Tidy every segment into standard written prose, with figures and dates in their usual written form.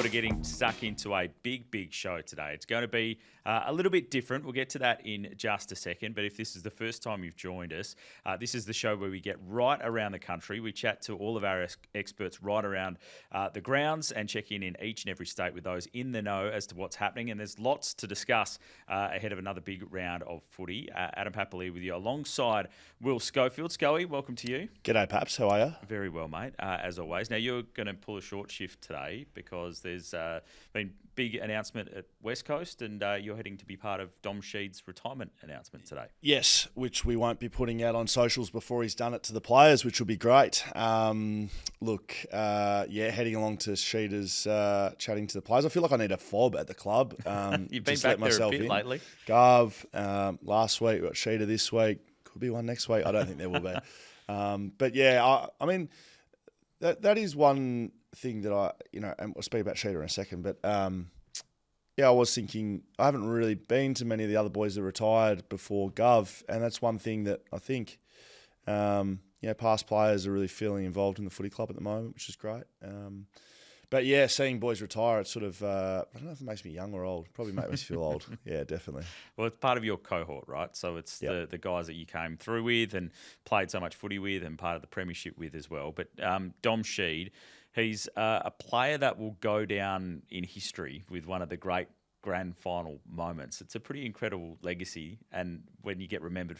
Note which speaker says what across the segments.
Speaker 1: forward to getting stuck into a big show today. It's going to be a little bit different. We'll get to that in just a second. But if this is the first time you've joined us, this is the show where we get right around the country. We chat to all of our experts right around the grounds and check in each and every state with those in the know as to what's happening. And there's lots to discuss ahead of another big round of footy. Adam Papalia with you alongside Will Schofield. Scully, welcome to you.
Speaker 2: G'day, Paps. How are you?
Speaker 1: Very well, mate, as always. Now, you're going to pull a short shift today because there's been big announcement at West Coast and you're heading to be part of Dom Sheed's retirement announcement today.
Speaker 2: Yes, which we won't be putting out on socials before he's done it to the players, which will be great. Heading along to Sheed's chatting to the players. I feel like I need a fob at the club.
Speaker 1: You've been back there a bit lately.
Speaker 2: Gov, last week, got Sheeder this week. Could be one next week. I don't think there will be. I mean, that is one thing that and we'll speak about Sheeder in a second, but I was thinking, I haven't really been to many of the other boys that retired before Gov, and that's one thing that I think, past players are really feeling involved in the footy club at the moment, which is great. Seeing boys retire, it's sort of, I don't know if it makes me young or old. Probably makes me feel old. Yeah, definitely.
Speaker 1: Well, it's part of your cohort, right? So it's the guys that you came through with and played so much footy with and part of the premiership with as well. But Dom Sheed, he's a player that will go down in history with one of the great grand final moments. It's a pretty incredible legacy. And when you get remembered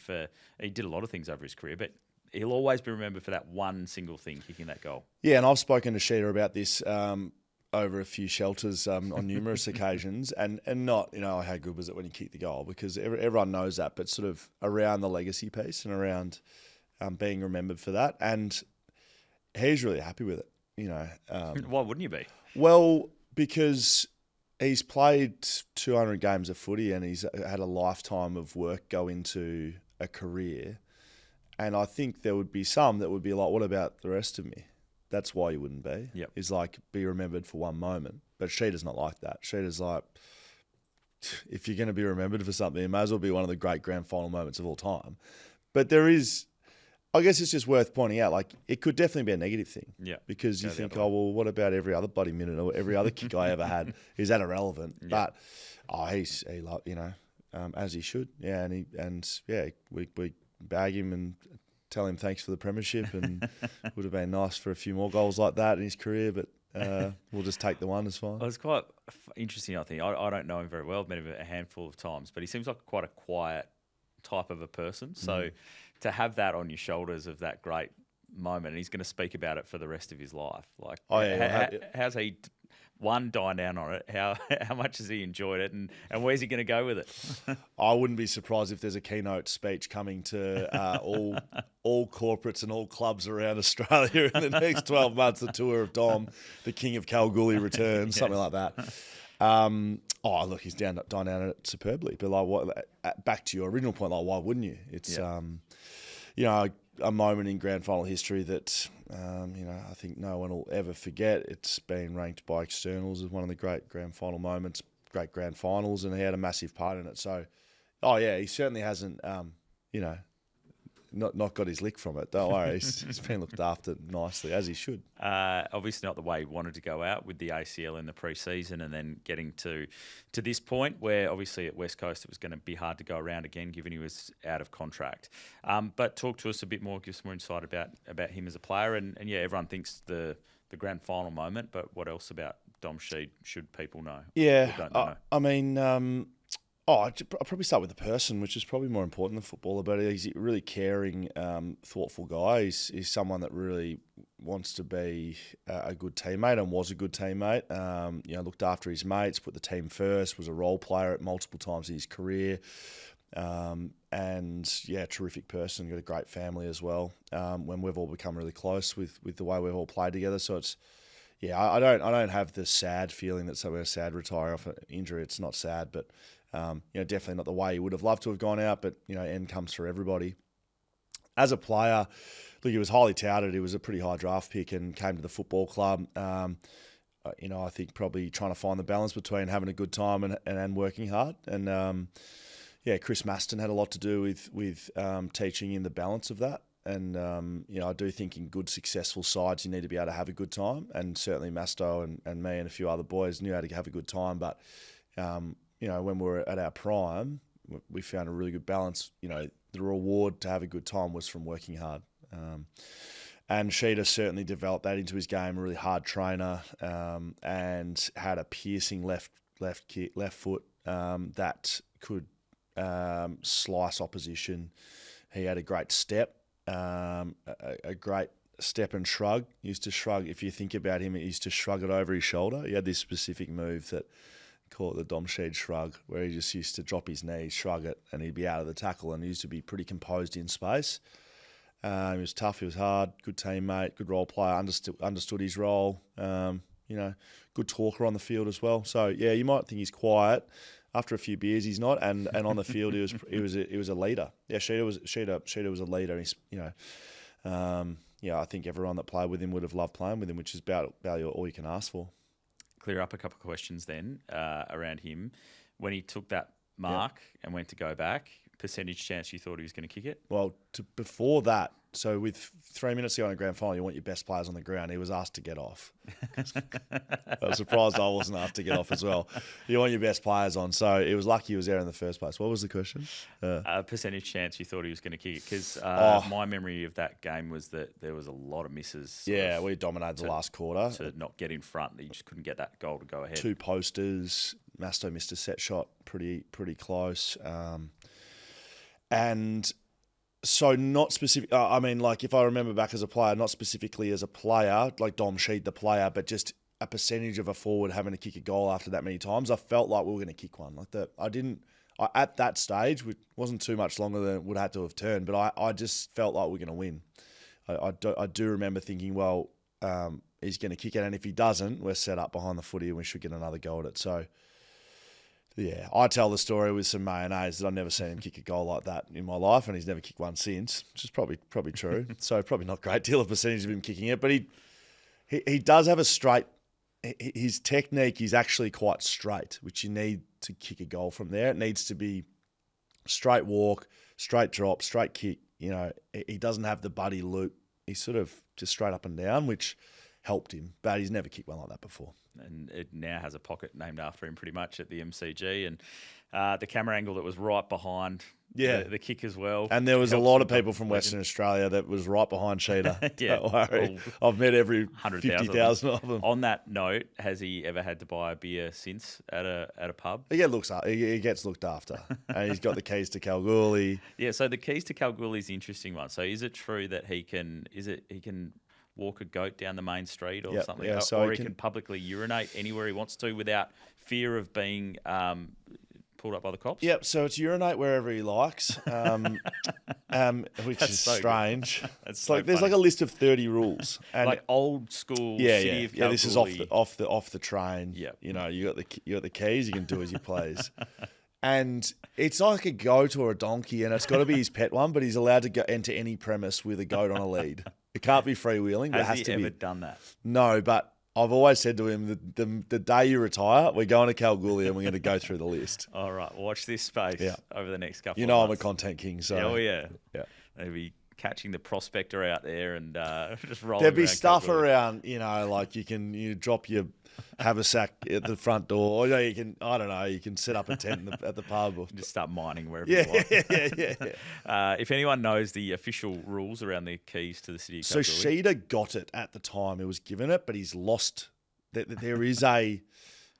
Speaker 1: he did a lot of things over his career, but he'll always be remembered for that one single thing, kicking that goal. Yeah,
Speaker 2: and I've spoken to Sheeder about this over a few shelters on numerous occasions, and not, how good was it when he kicked the goal, because everyone knows that, but sort of around the legacy piece and around being remembered for that. And he's really happy with it,
Speaker 1: Why wouldn't you be?
Speaker 2: Well, because he's played 200 games of footy and he's had a lifetime of work go into a career. And I think there would be some that would be like, what about the rest of me? That's why you wouldn't be.
Speaker 1: Yep.
Speaker 2: Is like, be remembered for one moment. But Sheeder's not like that. Sheeder's like, if you're going to be remembered for something, it may as well be one of the great grand final moments of all time. But there is, I guess it's just worth pointing out, like, it could definitely be a negative thing.
Speaker 1: Yeah.
Speaker 2: Because you think, what about every other bloody minute or every other kick I ever had? Is that irrelevant? Yeah. But, he like, as he should. Yeah. We bag him and tell him thanks for the premiership, and would have been nice for a few more goals like that in his career, but we'll just take the one as fine.
Speaker 1: Well, it's quite interesting, I think. I don't know him very well. I've met him a handful of times, but he seems like quite a quiet type of a person. So to have that on your shoulders of that great moment, and he's going to speak about it for the rest of his life. Like, how's he... dying down on it? How much has he enjoyed it, and where's he going to go with it?
Speaker 2: I wouldn't be surprised if there's a keynote speech coming to all corporates and all clubs around Australia in the next 12 months. The tour of Dom, the King of Kalgoorlie returns, something like that. Look, he's dying down on it superbly. But back to your original point, why wouldn't you? It's a moment in grand final history that I think no one will ever forget. It's been ranked by externals as one of the great grand final moments, great grand finals, and he had a massive part in it. So, he certainly hasn't, not got his lick from it. Don't worry, he's been looked after nicely, as he should.
Speaker 1: Obviously not the way he wanted to go out with the ACL in the pre-season, and then getting to this point where obviously at West Coast it was going to be hard to go around again given he was out of contract. But talk to us a bit more, give us more insight about him as a player. And everyone thinks the grand final moment, but what else about Dom Sheed should people know?
Speaker 2: Yeah, I'd probably start with the person, which is probably more important than footballer, but he's a really caring, thoughtful guy. He's someone that really wants to be a good teammate and was a good teammate. Looked after his mates, put the team first, was a role player at multiple times in his career. Terrific person, got a great family as well. When we've all become really close with the way we've all played together. So it's, I don't have the sad feeling that we're sad retiring off an injury. It's not sad, but definitely not the way you would have loved to have gone out, but, end comes for everybody. As a player, look, he was highly touted. He was a pretty high draft pick and came to the football club. I think probably trying to find the balance between having a good time and working hard. And, Chris Maston had a lot to do with teaching him the balance of that. And I do think in good, successful sides, you need to be able to have a good time. And certainly Masto and me and a few other boys knew how to have a good time. But, when we were at our prime, we found a really good balance. The reward to have a good time was from working hard. And Sheed has certainly developed that into his game, a really hard trainer, and had a piercing left foot that could slice opposition. He had a great step, a great step and shrug. He used to shrug. If you think about him, he used to shrug it over his shoulder. He had this specific move that call it the Dom Sheed shrug, where he just used to drop his knees, shrug it, and he'd be out of the tackle, and he used to be pretty composed in space. He was tough, he was hard, good teammate, good role player, understood his role, good talker on the field as well. So, yeah, you might think he's quiet. After a few beers, he's not, and on the field, he was a leader. Yeah, Sheeda was a leader. He's, I think everyone that played with him would have loved playing with him, which is about all you can ask for.
Speaker 1: Clear up a couple of questions then around him. When he took that mark and went to go back, percentage chance you thought he was going to kick it?
Speaker 2: Well, before that, so with 3 minutes to go in the grand final, you want your best players on the ground. He was asked to get off. I was surprised I wasn't asked to get off as well. You want your best players on. So it was lucky he was there in the first place. What was the question?
Speaker 1: Percentage chance you thought he was going to kick it? Because my memory of that game was that there was a lot of misses.
Speaker 2: Yeah, we dominated the last quarter.
Speaker 1: To not get in front. You just couldn't get that goal to go ahead.
Speaker 2: 2 posters. Masto missed a set shot pretty close. And so not specific. If I remember back as a player, not specifically as a player, like Dom Sheed, the player, but just a percentage of a forward having to kick a goal after that many times, I felt like we were going to kick one. At that stage, it wasn't too much longer than it would have to have turned, but I just felt like we were going to win. I do remember thinking, well, he's going to kick it, and if he doesn't, we're set up behind the footy and we should get another go at it. So, yeah, I tell the story with some mayonnaise that I've never seen him kick a goal like that in my life, and he's never kicked one since, which is probably true. So probably not a great deal of percentage of him kicking it, but he does have a straight. His technique is actually quite straight, which you need to kick a goal from there. It needs to be straight walk, straight drop, straight kick. He doesn't have the buddy loop. He's sort of just straight up and down, which helped him, but he's never kicked one like that before.
Speaker 1: And it now has a pocket named after him pretty much at the MCG, and the camera angle that was right behind the kick as well.
Speaker 2: And there was a lot of people from Western Australia that was right behind Sheeda.
Speaker 1: Yeah.
Speaker 2: Don't worry. I've met every 50,000 of them.
Speaker 1: On that note, has he ever had to buy a beer since at a pub?
Speaker 2: He gets looked after. And he's got the keys to Kalgoorlie.
Speaker 1: Yeah, so the keys to Kalgoorlie is the interesting one. So is it true that he can walk a goat down the main street or something?
Speaker 2: Yeah, so
Speaker 1: or he can publicly urinate anywhere he wants to without fear of being pulled up by the cops?
Speaker 2: Yep, so it's urinate wherever he likes, which is so strange.
Speaker 1: It's
Speaker 2: so there's like a list of 30 rules. And
Speaker 1: like old school city of Kalgoorlie.
Speaker 2: Yeah, this is off the train.
Speaker 1: Yeah.
Speaker 2: You got the keys, you can do as you please. And it's like a goat or a donkey, and it's got to be his pet one, but he's allowed to go enter any premise with a goat on a lead. It can't be freewheeling.
Speaker 1: Has he ever done that?
Speaker 2: No, but I've always said to him that the day you retire, we're going to Kalgoorlie and we're going to go through the list.
Speaker 1: All right, watch this space over the next couple of
Speaker 2: months.
Speaker 1: months.
Speaker 2: I'm a content king, so.
Speaker 1: Oh, yeah. They'll be catching the prospector out there and just rolling
Speaker 2: There'd be
Speaker 1: around
Speaker 2: stuff
Speaker 1: Kalgoorlie.
Speaker 2: around, like you drop your haversack at the front door, or you can set up a tent at the pub. Or
Speaker 1: just start mining wherever you want.
Speaker 2: Yeah.
Speaker 1: If anyone knows the official rules around the keys to the city of Kalgoorlie.
Speaker 2: So Sheeda got it at the time he was given it, but he's lost. There is a...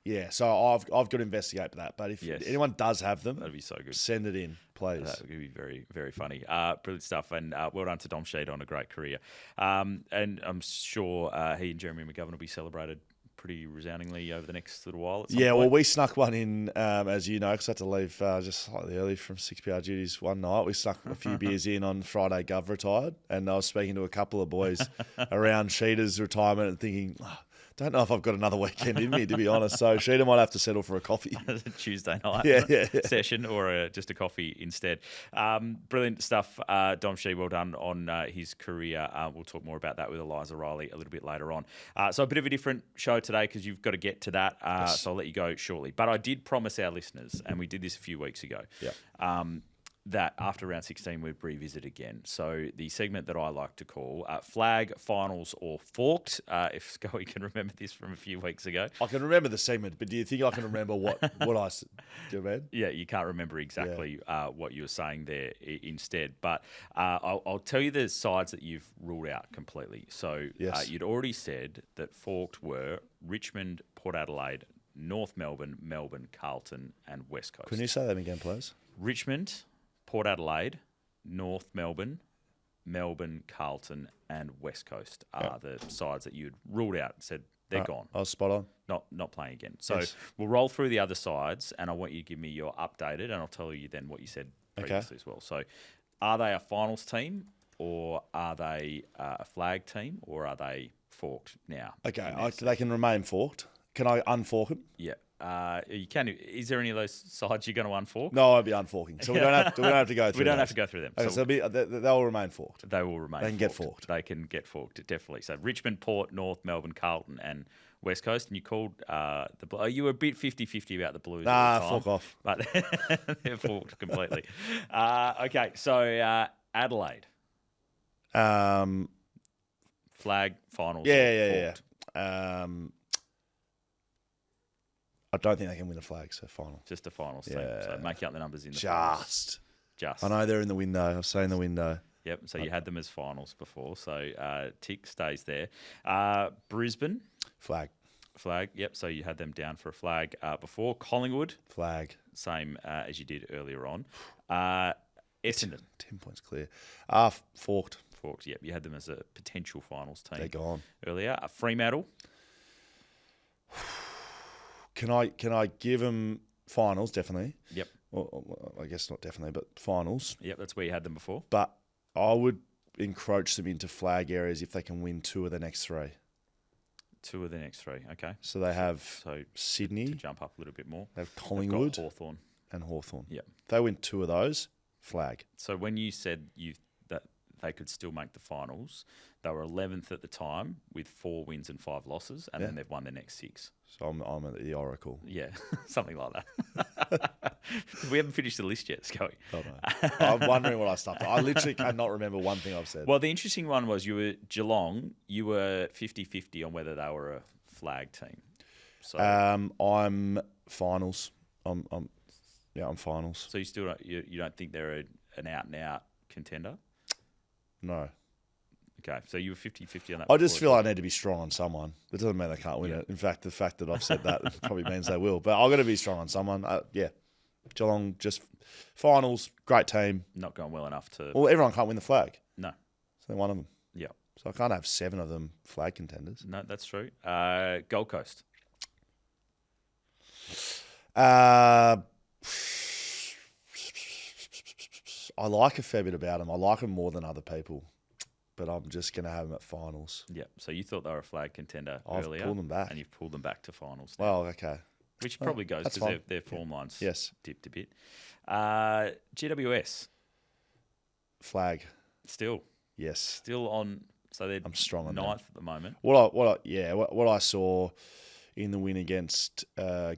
Speaker 2: Yeah, so I've got to investigate that. But if anyone does have them,
Speaker 1: that'd be so good.
Speaker 2: Send it in, please.
Speaker 1: That would be very, very funny. Brilliant stuff, and well done to Dom Sheed on a great career. And I'm sure he and Jeremy McGovern will be celebrated pretty resoundingly over the next little while. At some point.
Speaker 2: Well, we snuck one in, as you know, because I had to leave just slightly early from 6PR duties one night. We snuck a few beers in on Friday. Gov retired, and I was speaking to a couple of boys around Sheeda's retirement and thinking, don't know if I've got another weekend in me, to be honest. So Sheeda might have to settle for a coffee.
Speaker 1: Tuesday night session or just a coffee instead. Brilliant stuff, Dom Sheed. Well done on his career. We'll talk more about that with Eliza Riley a little bit later on. So a bit of a different show today because you've got to get to that. So I'll let you go shortly. But I did promise our listeners, and we did this a few weeks ago, that after round 16 we'd revisit again. So the segment that I like to call Flag, Finals or Forked, if Scully can remember this from a few weeks ago.
Speaker 2: I can remember the segment, but do you think I can remember what I read?
Speaker 1: Yeah, you can't remember exactly what you were saying there instead. But I'll tell you the sides that you've ruled out completely. So
Speaker 2: Yes.
Speaker 1: You'd already said that Forked were Richmond, Port Adelaide, North Melbourne, Melbourne, Carlton and West Coast.
Speaker 2: Can you say that again, please?
Speaker 1: Richmond, Port Adelaide, North Melbourne, Melbourne, Carlton, and West Coast are the sides that you'd ruled out and said they're gone.
Speaker 2: I was spot on.
Speaker 1: Not playing again. So we'll roll through the other sides, and I want you to give me your updated, and I'll tell you then what you said previously as well. So are they a finals team, or are they a flag team, or are they forked now?
Speaker 2: Okay, they can remain forked. Can I unfork them?
Speaker 1: Yeah. You can. Is there any of those sides you're going to unfork?
Speaker 2: No, I'd be unforking. So we don't have to go through.
Speaker 1: We don't
Speaker 2: those.
Speaker 1: have to go through them.
Speaker 2: Okay, so they'll remain forked.
Speaker 1: They will remain.
Speaker 2: They can get forked.
Speaker 1: They can get forked, definitely. So Richmond, Port, North Melbourne, Carlton, and West Coast. And you called you were a bit 50-50 about the Blues.
Speaker 2: Nah,
Speaker 1: at the time,
Speaker 2: fuck off.
Speaker 1: But they're forked completely. Okay, so Adelaide. Flag finals.
Speaker 2: Yeah. I don't think they can win a flag, so final.
Speaker 1: Just a finals team. So making up the numbers in the
Speaker 2: Just.
Speaker 1: Finals.
Speaker 2: I know they're in the window. I've seen the window.
Speaker 1: Yep. So you had them as finals before. So tick stays there. Brisbane.
Speaker 2: Flag.
Speaker 1: Yep. So you had them down for a flag before. Collingwood.
Speaker 2: Flag.
Speaker 1: Same as you did earlier on. Essendon.
Speaker 2: 10 points clear. Forked.
Speaker 1: Yep. You had them as a potential finals team.
Speaker 2: They're gone.
Speaker 1: Earlier. Fremantle.
Speaker 2: Can I give them finals? Definitely.
Speaker 1: Yep.
Speaker 2: Well, I guess not definitely, but finals.
Speaker 1: Yep. That's where you had them before.
Speaker 2: But I would encroach them into flag areas if they can win 2 of the next 3.
Speaker 1: 2 of the next 3. Okay.
Speaker 2: So they have Sydney.
Speaker 1: To jump up a little bit more.
Speaker 2: They have Collingwood.
Speaker 1: Hawthorn.
Speaker 2: And Hawthorn.
Speaker 1: Yep.
Speaker 2: If they win 2 of those, flag.
Speaker 1: So when you said that they could still make the finals, they were 11th at the time with 4 wins and 5 losses, and then they've won their next 6.
Speaker 2: So I'm at the Oracle.
Speaker 1: Yeah, something like that. We haven't finished the list yet, Scully.
Speaker 2: Oh, no. I'm wondering what I stuffed. I literally cannot remember one thing I've said.
Speaker 1: Well, the interesting one was you were Geelong. You were 50-50 on whether they were a flag team. So
Speaker 2: I'm finals. I'm finals.
Speaker 1: So you still you don't think they're an out and out contender?
Speaker 2: No.
Speaker 1: Okay, so you were 50-50 on that.
Speaker 2: I just feel I need to be strong on someone. It doesn't mean they can't win it. In fact, the fact that I've said that probably means they will. But I've got to be strong on someone. Geelong, just finals, great team.
Speaker 1: Not going well enough to...
Speaker 2: Well, everyone can't win the flag.
Speaker 1: No.
Speaker 2: So they're one of them.
Speaker 1: Yeah.
Speaker 2: So I can't have 7 of them flag contenders.
Speaker 1: No, that's true. Gold Coast.
Speaker 2: I like a fair bit about them. I like them more than other people. But I'm just going to have them at finals.
Speaker 1: Yeah. So you thought they were a flag contender earlier.
Speaker 2: I've pulled them back.
Speaker 1: And you've pulled them back to finals now.
Speaker 2: Well, okay.
Speaker 1: Which probably goes because their form lines dipped a bit. GWS.
Speaker 2: Flag.
Speaker 1: Still.
Speaker 2: Yes.
Speaker 1: Still on. So they're
Speaker 2: I'm strong on
Speaker 1: 9th at the moment.
Speaker 2: What I saw in the win against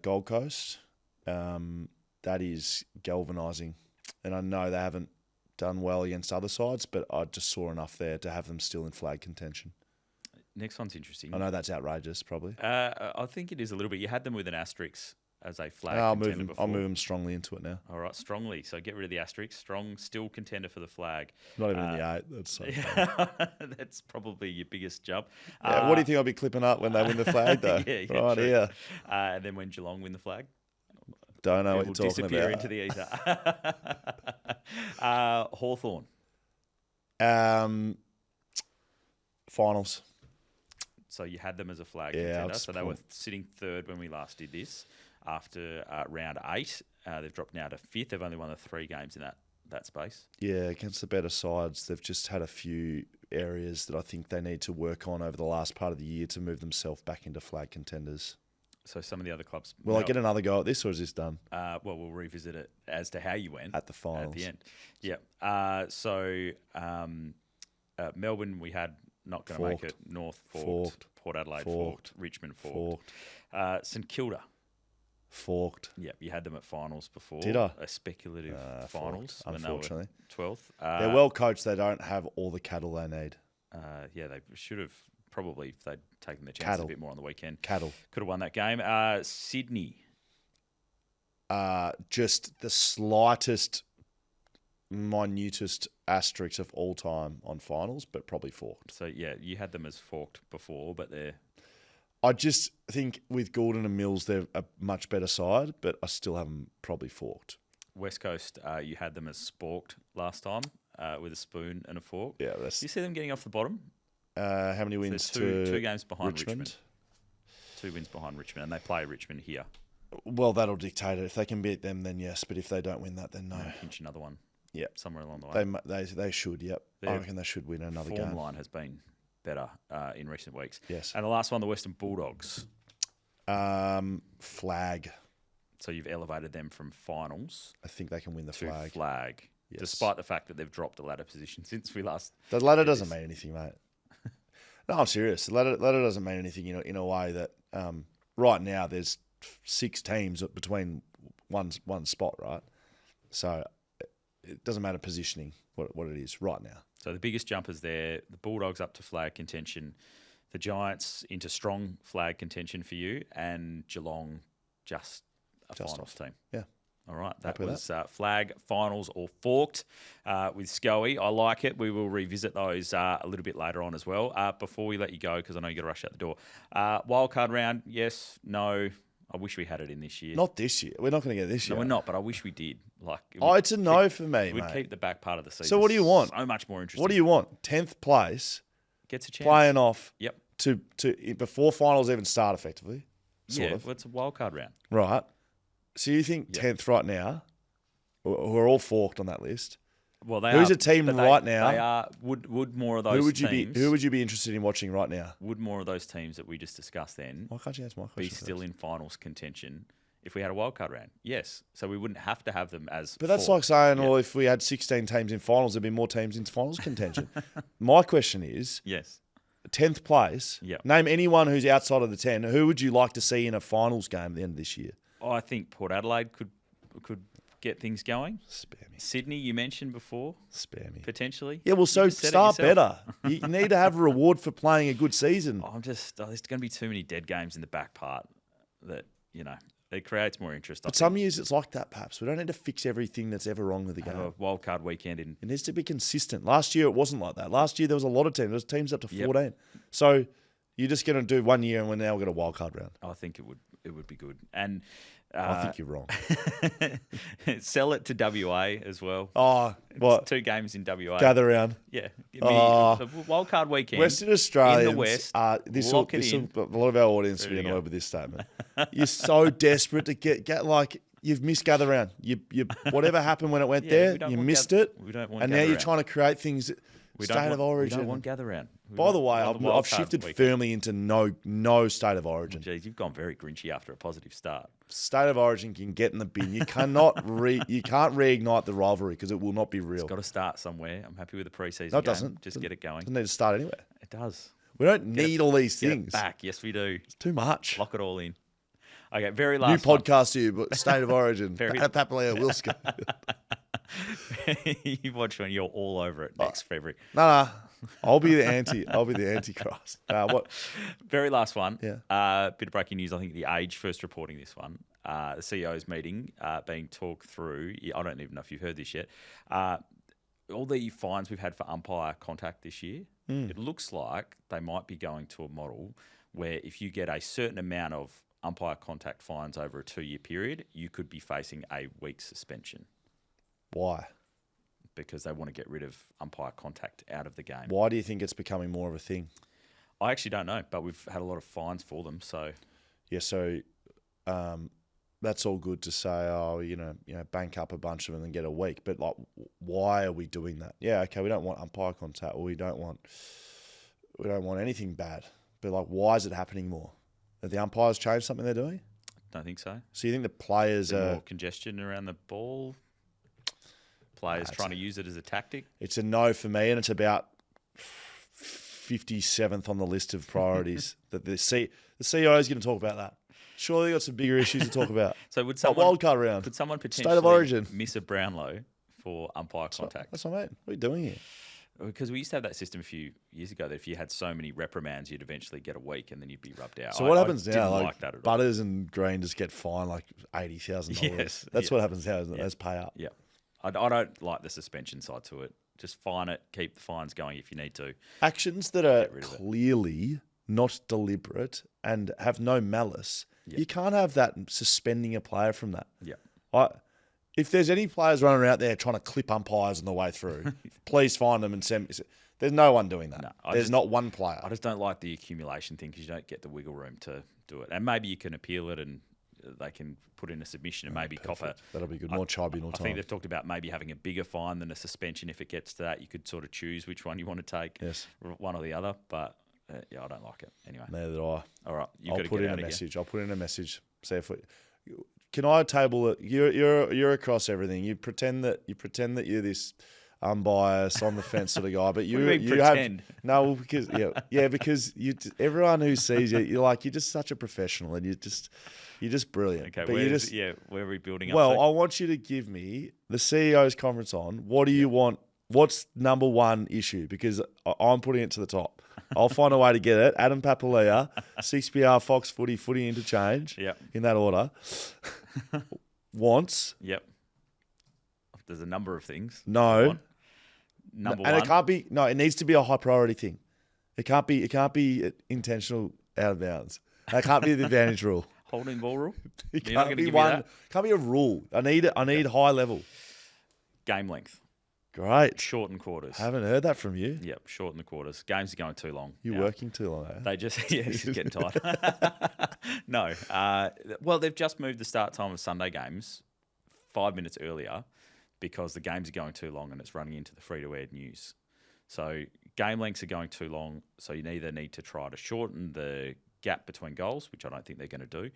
Speaker 2: Gold Coast, that is galvanising. And I know they haven't done well against other sides, but I just saw enough there to have them still in flag contention.
Speaker 1: Next one's interesting.
Speaker 2: I know that's outrageous, probably.
Speaker 1: I think it is a little bit. You had them with an asterisk as a flag contender before.
Speaker 2: I'll move them strongly into it now.
Speaker 1: All right, strongly. So get rid of the asterisk. Strong, still contender for the flag.
Speaker 2: Not even in the 8. That's so
Speaker 1: That's probably your biggest jump.
Speaker 2: What do you think I'll be clipping up when they win the flag, though? Right
Speaker 1: true.
Speaker 2: here.
Speaker 1: And then when Geelong win the flag?
Speaker 2: Don't know what you're talking about.
Speaker 1: Disappear into the ether. Hawthorn.
Speaker 2: Finals.
Speaker 1: So you had them as a flag contender. So they were sitting 3rd when we last did this. After round 8, they've dropped now to 5th. They've only won the 3 games in that space.
Speaker 2: Yeah, against the better sides, they've just had a few areas that I think they need to work on over the last part of the year to move themselves back into flag contenders.
Speaker 1: So some of the other clubs...
Speaker 2: Will I get another go at this, or is this done?
Speaker 1: Well, we'll revisit it as to how you went.
Speaker 2: At the finals.
Speaker 1: At the end. Yeah. Melbourne, we had not going to make it. North, forked. Port Adelaide, forked. Richmond, forked. St Kilda.
Speaker 2: Forked.
Speaker 1: Yep, you had them at finals before.
Speaker 2: Did I?
Speaker 1: A speculative finals.
Speaker 2: Forked, unfortunately.
Speaker 1: When they were 12th.
Speaker 2: They're well coached. They don't have all the cattle they need.
Speaker 1: Yeah, they should have probably, if they'd taken their chances
Speaker 2: Cattle.
Speaker 1: a bit more on the weekend.
Speaker 2: Cattle.
Speaker 1: Could have won that game. Sydney.
Speaker 2: Just the slightest, minutest asterisk of all time on finals, but probably forked.
Speaker 1: So, yeah, you had them as forked before, but they're...
Speaker 2: I just think with Gordon and Mills, they're a much better side, but I still have them probably forked.
Speaker 1: West Coast, you had them as sporked last time with a spoon and a fork.
Speaker 2: Yeah,
Speaker 1: Do you see them getting off the bottom?
Speaker 2: How many wins
Speaker 1: So
Speaker 2: to
Speaker 1: two games behind
Speaker 2: Richmond?
Speaker 1: 2 wins behind Richmond, and they play Richmond here.
Speaker 2: Well, that'll dictate it. If they can beat them, then yes. But if they don't win that, then no.
Speaker 1: Pinch another one.
Speaker 2: Yeah,
Speaker 1: somewhere along the way.
Speaker 2: They should. Yep, I reckon they should win another game.
Speaker 1: Form line has been better in recent weeks.
Speaker 2: Yes.
Speaker 1: And the last one, the Western Bulldogs.
Speaker 2: Flag.
Speaker 1: So you've elevated them from finals.
Speaker 2: I think they can win the
Speaker 1: to
Speaker 2: flag. Yes.
Speaker 1: Despite the fact that they've dropped the ladder position since we last.
Speaker 2: The ladder doesn't mean anything, mate. No, I'm serious. The ladder doesn't mean anything in a way that right now there's 6 teams between one spot, right? So it doesn't matter positioning what it is right now.
Speaker 1: So the biggest jumpers there, the Bulldogs up to flag contention, the Giants into strong flag contention for you, and Geelong just finals
Speaker 2: off.
Speaker 1: team.
Speaker 2: Yeah.
Speaker 1: All right, that was flag, finals, or forked with Scully. I like it. We will revisit those a little bit later on as well. Before we let you go, because I know you got to rush out the door. Wildcard round, yes, no. I wish we had it in this year.
Speaker 2: Not this year. We're not going to get this year.
Speaker 1: No, we're not, but I wish we did.
Speaker 2: It's a no for me,
Speaker 1: We'd
Speaker 2: mate.
Speaker 1: keep the back part of the season.
Speaker 2: So what do you want?
Speaker 1: So much more interesting.
Speaker 2: What do you want? 10th place.
Speaker 1: Gets a chance.
Speaker 2: Playing off.
Speaker 1: Yep.
Speaker 2: To before finals even start, effectively. Sort of.
Speaker 1: Well, it's a wildcard round.
Speaker 2: Right. So you think 10th right now, who are all forked on that list?
Speaker 1: Well, they
Speaker 2: who's
Speaker 1: are,
Speaker 2: a team
Speaker 1: but
Speaker 2: right now?
Speaker 1: They are. Would more of those teams?
Speaker 2: Who would you be interested in watching right now?
Speaker 1: Would more of those teams that we just discussed then?
Speaker 2: Why can't you answer my question?
Speaker 1: Be still in finals contention if we had a wildcard round? Yes. So we wouldn't have to have them as.
Speaker 2: But that's like saying, well, if we had 16 teams in finals, there'd be more teams in finals contention. My question is,
Speaker 1: yes,
Speaker 2: 10th place.
Speaker 1: Yep.
Speaker 2: Name anyone who's outside of the 10. Who would you like to see in a finals game at the end of this year?
Speaker 1: I think Port Adelaide could get things going.
Speaker 2: Spare me.
Speaker 1: Sydney, you mentioned before.
Speaker 2: Spare me.
Speaker 1: Potentially.
Speaker 2: Yeah, well, so start better. You need to have a reward for playing a good season.
Speaker 1: There's going to be too many dead games in the back part that, it creates more interest.
Speaker 2: But some years it's like that, Paps. We don't need to fix everything that's ever wrong with the game.
Speaker 1: A wildcard weekend in.
Speaker 2: It needs to be consistent. Last year it wasn't like that. Last year there was a lot of teams. There was teams up to 14. So you're just going to do 1 year and we're now going to wildcard round.
Speaker 1: I think it would be good. And
Speaker 2: I think you're wrong.
Speaker 1: Sell it to WA as well.
Speaker 2: Oh, what?
Speaker 1: 2 games in WA.
Speaker 2: Gather round.
Speaker 1: Yeah. Give me the wildcard weekend.
Speaker 2: Western Australia.
Speaker 1: In the West.
Speaker 2: This will, a lot of our audience will be annoyed with this statement. You're so desperate to get like, you've missed gather round. You whatever happened when it went there, you missed it.
Speaker 1: We don't want
Speaker 2: and now you're trying to create things. State of origin.
Speaker 1: We don't want gather round.
Speaker 2: By the way, I've shifted firmly into no state of origin.
Speaker 1: Geez, you've gone very grinchy after a positive start.
Speaker 2: State of origin can get in the bin. You cannot you can't reignite the rivalry because it will not be real.
Speaker 1: It's got to start somewhere. I'm happy with the preseason.
Speaker 2: No, it
Speaker 1: game.
Speaker 2: doesn't.
Speaker 1: Just get it going.
Speaker 2: It doesn't need to start anywhere.
Speaker 1: It does.
Speaker 2: We don't need all these
Speaker 1: Get
Speaker 2: things.
Speaker 1: It back. Yes, we do.
Speaker 2: It's too much.
Speaker 1: Lock it all in. Okay, very last
Speaker 2: new podcast to you, but state of origin. Adam Papalia, Wilska.
Speaker 1: You watch when you're all over it next February.
Speaker 2: No. I'll be the antichrist. What?
Speaker 1: Very last one.
Speaker 2: Yeah.
Speaker 1: Bit of breaking news. I think the Age first reporting this one. The CEO's meeting being talked through. I don't even know if you've heard this yet. All the fines we've had for umpire contact this year. It looks like they might be going to a model where if you get a certain amount of umpire contact fines over a 2-year period, you could be facing a week's suspension.
Speaker 2: Why?
Speaker 1: Because they want to get rid of umpire contact out of the game.
Speaker 2: Why do you think it's becoming more of a thing?
Speaker 1: I actually don't know, but we've had a lot of fines for them. So,
Speaker 2: yeah, that's all good to say. Bank up a bunch of them and get a week. But like, why are we doing that? Yeah, okay, we don't want umpire contact, or we don't want anything bad. But like, why is it happening more? Have the umpires changed something they're doing?
Speaker 1: Don't think so.
Speaker 2: So you think the players are
Speaker 1: more congestion around the ball? Players trying to use it as a tactic?
Speaker 2: It's a no for me, and it's about 57th on the list of priorities. That the CEO is going to talk about that. Surely they got some bigger issues to talk about.
Speaker 1: So would
Speaker 2: Like
Speaker 1: someone
Speaker 2: wildcard round.
Speaker 1: could someone
Speaker 2: State
Speaker 1: potentially
Speaker 2: of origin.
Speaker 1: miss a Brownlow for umpire contact?
Speaker 2: That's what I mean. What are you doing here?
Speaker 1: Because we used to have that system a few years ago that if you had so many reprimands, you'd eventually get a week and then you'd be rubbed out.
Speaker 2: So what happens
Speaker 1: I
Speaker 2: now?
Speaker 1: didn't
Speaker 2: Like,
Speaker 1: like that at all.
Speaker 2: Butters and Green just get fined like $80,000.
Speaker 1: Yes,
Speaker 2: That's
Speaker 1: yeah.
Speaker 2: what happens now, isn't it?
Speaker 1: Yeah.
Speaker 2: That's pay up.
Speaker 1: Yeah. I don't like the suspension side to it. Just fine it, keep the fines going if you need to.
Speaker 2: Actions that are
Speaker 1: rid of it.
Speaker 2: clearly not deliberate and have no malice, you can't have that suspending a player from that.
Speaker 1: Yeah.
Speaker 2: If there's any players running out there trying to clip umpires on the way through, please find them and send. There's no one doing that.
Speaker 1: No,
Speaker 2: there's not one player.
Speaker 1: I just don't like the accumulation thing because you don't get the wiggle room to do it. And maybe you can appeal it and they can put in a submission and maybe cop it.
Speaker 2: That'll be good. More tribunal
Speaker 1: I
Speaker 2: time.
Speaker 1: think they've talked about maybe having a bigger fine than a suspension. If it gets to that, you could sort of choose which one you want to take,
Speaker 2: Yes.
Speaker 1: one or the other. But yeah, I don't like it. Anyway.
Speaker 2: Neither do I.
Speaker 1: All right,
Speaker 2: I'll put in a message. I'll put in a message. See if can I table it? You're across everything. You pretend that you're this unbiased, on the fence sort of guy, but you
Speaker 1: pretend?
Speaker 2: have no because because everyone who sees you, you're just such a professional and you're just brilliant.
Speaker 1: Okay,
Speaker 2: but
Speaker 1: where are we building up
Speaker 2: well,
Speaker 1: to?
Speaker 2: I want you to give me the CEO's conference on. What do you want? What's number one issue? Because I'm putting it to the top. I'll find a way to get it. Adam Papalia, 6PR, Fox Footy Interchange.
Speaker 1: Yep.
Speaker 2: In that order. Wants.
Speaker 1: Yep. There's a number of things.
Speaker 2: No.
Speaker 1: Number
Speaker 2: and
Speaker 1: one.
Speaker 2: it can't be. No, it needs to be a high priority thing. It can't be intentional out of bounds. It can't be the advantage rule.
Speaker 1: Holding ball rule.
Speaker 2: It
Speaker 1: You're not
Speaker 2: can't
Speaker 1: gonna
Speaker 2: be
Speaker 1: give me
Speaker 2: one.
Speaker 1: that?
Speaker 2: Can't be a rule. I need high level.
Speaker 1: Game length.
Speaker 2: Great.
Speaker 1: Shorten quarters.
Speaker 2: Haven't heard that from you.
Speaker 1: Yep, shorten the quarters. Games are going too long.
Speaker 2: You're
Speaker 1: now.
Speaker 2: working too long. Eh?
Speaker 1: They just it's getting tight. No, well, they've just moved the start time of Sunday games 5 minutes earlier because the games are going too long and it's running into the free-to-air news. So game lengths are going too long. So you either need to try to shorten the gap between goals, which I don't think they're going to do.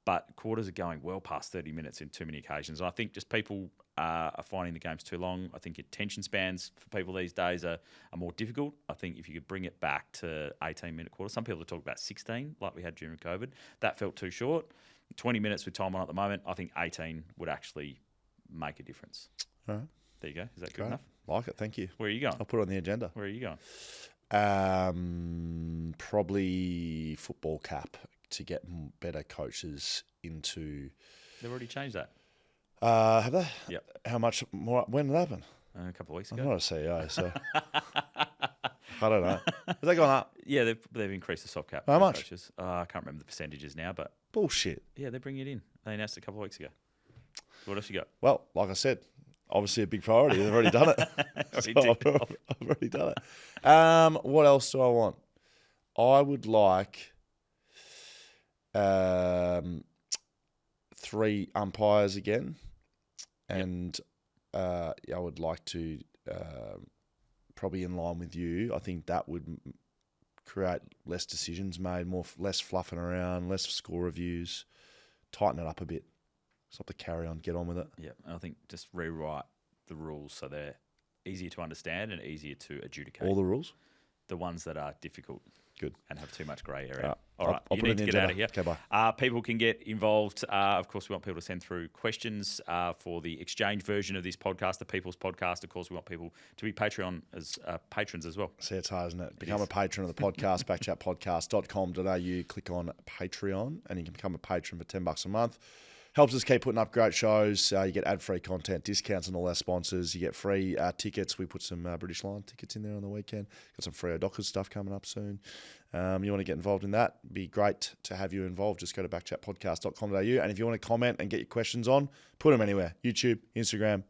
Speaker 1: But quarters are going well past 30 minutes in too many occasions. And I think just people are finding the games too long. I think attention spans for people these days are more difficult. I think if you could bring it back to 18-minute quarters, some people have talked about 16, like we had during COVID. That felt too short. 20 minutes with time on at the moment, I think 18 would actually make a difference.
Speaker 2: All right.
Speaker 1: There you go. Is that good
Speaker 2: Great.
Speaker 1: enough?
Speaker 2: Like it. Thank you.
Speaker 1: Where are you going?
Speaker 2: I'll put it on the agenda.
Speaker 1: Where are you going?
Speaker 2: Probably football cap to get better coaches into.
Speaker 1: They've already changed that.
Speaker 2: Have they?
Speaker 1: Yep.
Speaker 2: How much more? When did that happen?
Speaker 1: A couple of weeks
Speaker 2: I'm
Speaker 1: ago.
Speaker 2: not a CEO, so I don't know. Has that gone up?
Speaker 1: Yeah, they've increased the soft cap.
Speaker 2: How
Speaker 1: for
Speaker 2: much?
Speaker 1: Coaches. I can't remember the percentages now, but
Speaker 2: Bullshit.
Speaker 1: yeah, they're bringing it in. They announced it a couple of weeks ago. What else you got?
Speaker 2: Well, like I said, obviously a big priority. They've already done it.
Speaker 1: Already
Speaker 2: So
Speaker 1: ticked off.
Speaker 2: I've already done it. What else do I want? I would like 3 umpires again, and I would like to probably in line with you. I think that would create less decisions made, less fluffing around, less score reviews, tighten it up a bit. Stop the carry on, get on with it.
Speaker 1: Yeah, I think just rewrite the rules so they're easier to understand and easier to adjudicate.
Speaker 2: All the rules?
Speaker 1: The ones that are difficult.
Speaker 2: Good.
Speaker 1: And have too much grey area.
Speaker 2: All
Speaker 1: All right,
Speaker 2: I'll
Speaker 1: you
Speaker 2: put it
Speaker 1: need to
Speaker 2: in
Speaker 1: get
Speaker 2: the
Speaker 1: out of here.
Speaker 2: agenda. Okay, bye.
Speaker 1: People can get involved. Of course, we want people to send through questions for the exchange version of this podcast, the People's Podcast. Of course, we want people to be Patreon as patrons as well.
Speaker 2: See, it's hard, isn't it? Become a patron of the podcast, backchatpodcast.com.au. Click on Patreon, and you can become a patron for $10 a month. Helps us keep putting up great shows. You get ad-free content, discounts on all our sponsors. You get free tickets. We put some British Lion tickets in there on the weekend. Got some Freo Dockers stuff coming up soon. You want to get involved in that? Be great to have you involved. Just go to backchatpodcast.com.au. And if you want to comment and get your questions on, put them anywhere. YouTube, Instagram.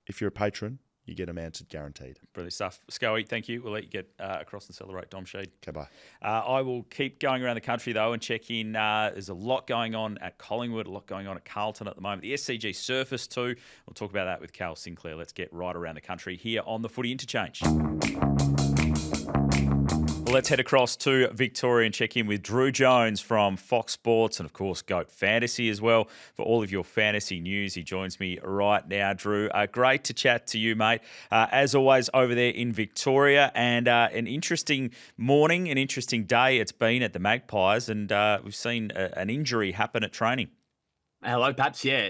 Speaker 2: If you're a patron, you get them answered guaranteed.
Speaker 1: Brilliant stuff. Scully, thank you. We'll let you get across and celebrate Dom Sheed.
Speaker 2: Okay, bye.
Speaker 1: I will keep going around the country, though, and check in. There's a lot going on at Collingwood, a lot going on at Carlton at the moment. The SCG Surface, too. We'll talk about that with Cal Sinclair. Let's get right around the country here on the Footy Interchange. Well, let's head across to Victoria and check in with Drew Jones from Fox Sports and, of course, Goat Fantasy as well for all of your fantasy news. He joins me right now, Drew. Great to chat to you, mate. As always, over there in Victoria, and an interesting morning, an interesting day it's been at the Magpies, and we've seen an injury happen at training.
Speaker 3: Hello, Paps. Yeah,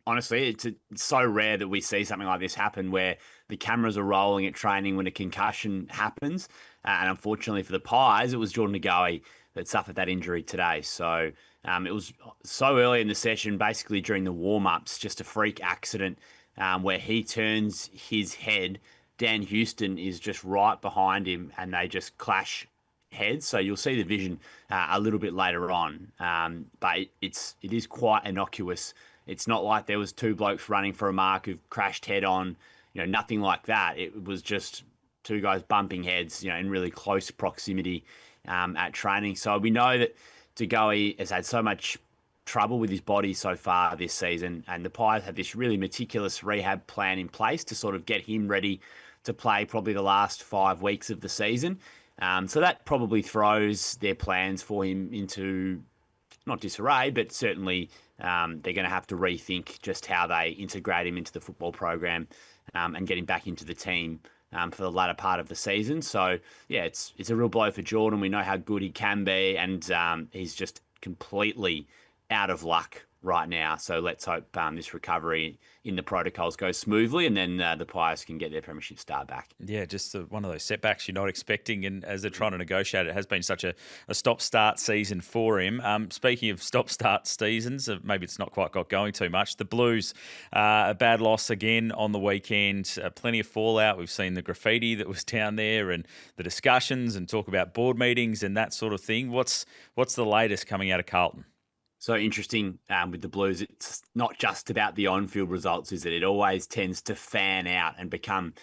Speaker 3: honestly, it's so rare that we see something like this happen where the cameras are rolling at training when a concussion happens. And unfortunately for the Pies, it was Jordan Ngoe that suffered that injury today. So it was so early in the session, basically during the warm-ups, just a freak accident where he turns his head. Dan Houston is just right behind him and they just clash heads. So you'll see the vision a little bit later on. But it is quite innocuous. It's not like there was two blokes running for a mark who've crashed head on, nothing like that. It was just two guys bumping heads, in really close proximity at training. So we know that Ngoe has had so much trouble with his body so far this season, and the Pies have this really meticulous rehab plan in place to sort of get him ready to play probably the last 5 weeks of the season. So that probably throws their plans for him into not disarray, but certainly they're going to have to rethink just how they integrate him into the football program and get him back into the team for the latter part of the season. So, yeah, it's a real blow for Jordan. We know how good he can be, and he's just completely out of luck right now. So let's hope this recovery in the protocols goes smoothly, and then the Pies can get their premiership start back.
Speaker 1: Yeah, just one of those setbacks you're not expecting, and as they're trying to negotiate, it has been such a stop-start season for him. Speaking of stop-start seasons, maybe it's not quite got going too much. The Blues, a bad loss again on the weekend, plenty of fallout. We've seen the graffiti that was down there and the discussions and talk about board meetings and that sort of thing. What's the latest coming out of Carlton?
Speaker 3: So interesting with the Blues, it's not just about the on-field results, is it? It always tends to fan out and become